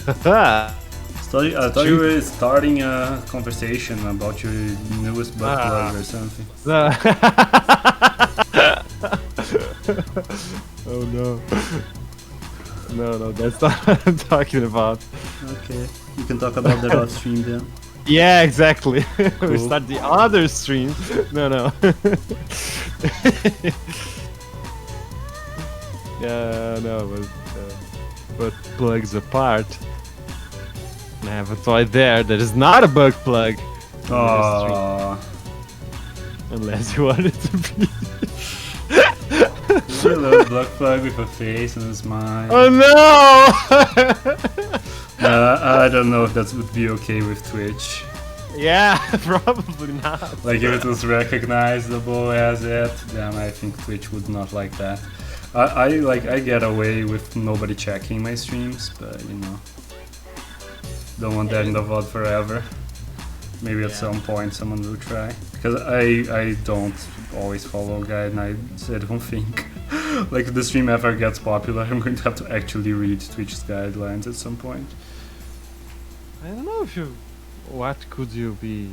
A: thought you were starting a conversation about your newest butt plug or something.
B: Oh no. No, that's not what I'm talking about.
A: Okay, you can talk about that off stream then.
B: Yeah, exactly. We
A: Cool.
B: start the other stream. No. Yeah, no, but plugs apart. And I have a toy there that is not a bug plug.
A: Aww.
B: Unless you want it to be.
A: It's a little block plug with a face and a smile.
B: Oh no!
A: I don't know if that would be okay with Twitch.
B: Yeah, probably not.
A: Like if it was recognizable as it, then I think Twitch would not like that. I get away with nobody checking my streams, but you know, don't want that in the VOD forever. Maybe at some point someone will try, because I don't always follow guidelines. I don't think like if the stream ever gets popular, I'm going to have to actually read Twitch's guidelines at some point.
B: I don't know if you. What could you be?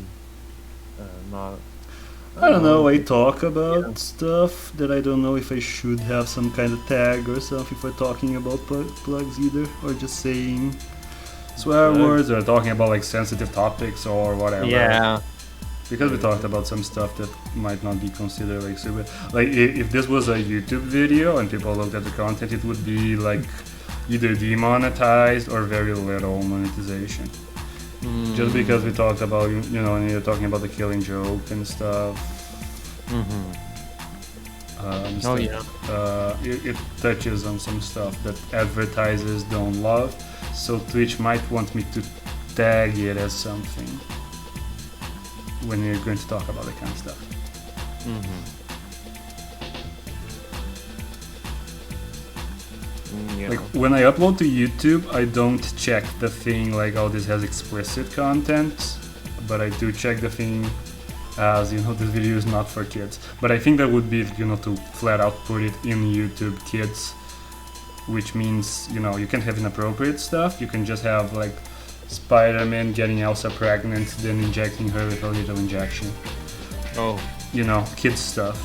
B: Not.
A: I don't know, I talk about stuff that I don't know if I should have some kind of tag or something for talking about plugs either, or just saying swear words or talking about like sensitive topics or whatever.
B: Yeah.
A: Because we talked about some stuff that might not be considered like super. Like if this was a YouTube video and people looked at the content, it would be like either demonetized or very little monetization. Just because we talked about, you know, when you're talking about the Killing Joke and stuff.
B: Oh yeah.
A: It touches on some stuff that advertisers don't love, so Twitch might want me to tag it as something when you're going to talk about that kind of stuff.
B: Yeah.
A: Like when I upload to YouTube, I don't check the thing like, oh, this has explicit content, but I do check the thing as, you know, this video is not for kids. But I think that would be, you know, to flat out put it in YouTube Kids, which means, you know, you can have inappropriate stuff. You can just have like Spider-Man getting Elsa pregnant, then injecting her with a little injection.
B: Oh.
A: You know, kids stuff.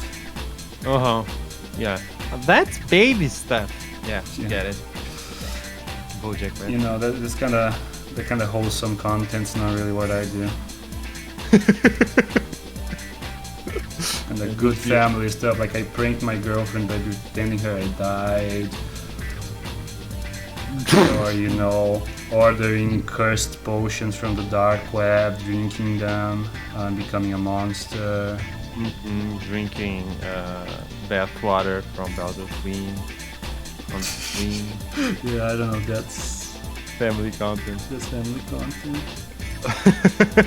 B: Yeah. That's baby stuff. Yeah,
A: Yeah.
B: get it. BoJack Man.
A: You know, that kind of wholesome content's not really what I do. And the good family stuff, like I pranked my girlfriend by pretending her I died. Or, you know, ordering cursed potions from the dark web, drinking them, becoming a monster.
B: Drinking bath water from Bowser Queen. On Queen.
A: Yeah, I don't know, that's
B: Family content.
A: family content.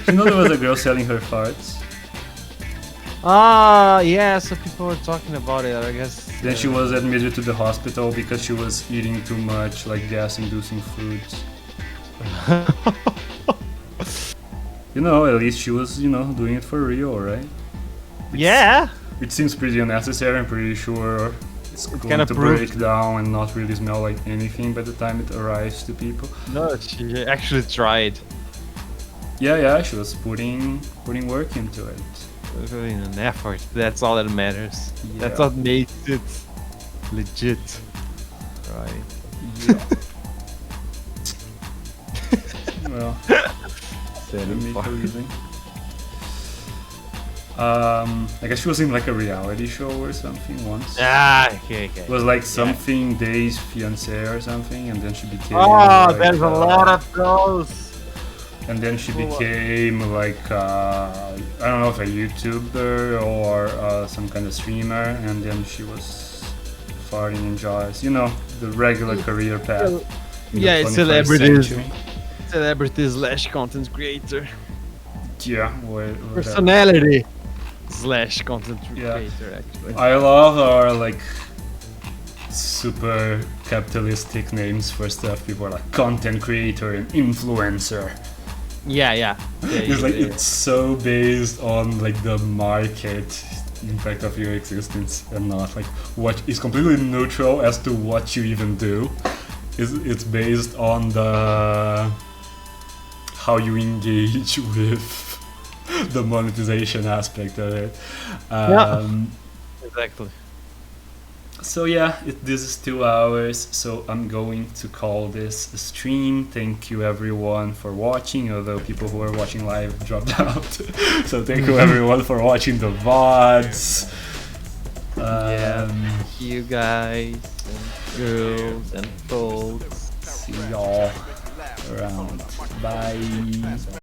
A: You know there was a girl selling her farts?
B: Yeah, so people were talking about it, I guess.
A: Then she was admitted to the hospital because she was eating too much, like gas-inducing foods. You know, at least she was, you know, doing it for real, right?
B: Yeah!
A: Which seems pretty unnecessary. I'm pretty sure it's going
B: kinda
A: to
B: proved-
A: break down and not really smell like anything by the time it arrives to people.
B: No, she actually tried.
A: Yeah, she was putting work into it.
B: Putting an effort. That's all that matters.
A: Yeah.
B: That's what makes it legit. Right.
A: Yeah. Well,
B: Sad
A: let me
B: fuck.
A: leaving. I guess she was in like a reality show or something once.
B: Okay.
A: It was like something Days Fiancé or something, and then she became.
B: Oh,
A: like,
B: there's a lot of those.
A: And then she became like I don't know if a YouTuber or some kind of streamer, and then she was farting in jars. You know, the regular career path. in the
B: Yeah,
A: 21st
B: celebrities.
A: century.
B: Celebrity slash content creator.
A: Yeah,
B: Personality slash content
A: Yeah.
B: creator, actually.
A: I love our like super capitalistic names for stuff. People are like content creator and influencer.
B: Yeah.
A: It's like it's so based on like the market impact of your existence and not like what is completely neutral as to what you even do. It's based on the how you engage with the monetization aspect of it.
B: Exactly.
A: So yeah, this is 2 hours, so I'm going to call this a stream. Thank you everyone for watching, although people who are watching live dropped out. So thank you everyone for watching the VODs.
B: You guys and girls and folks.
A: See y'all around. Bye.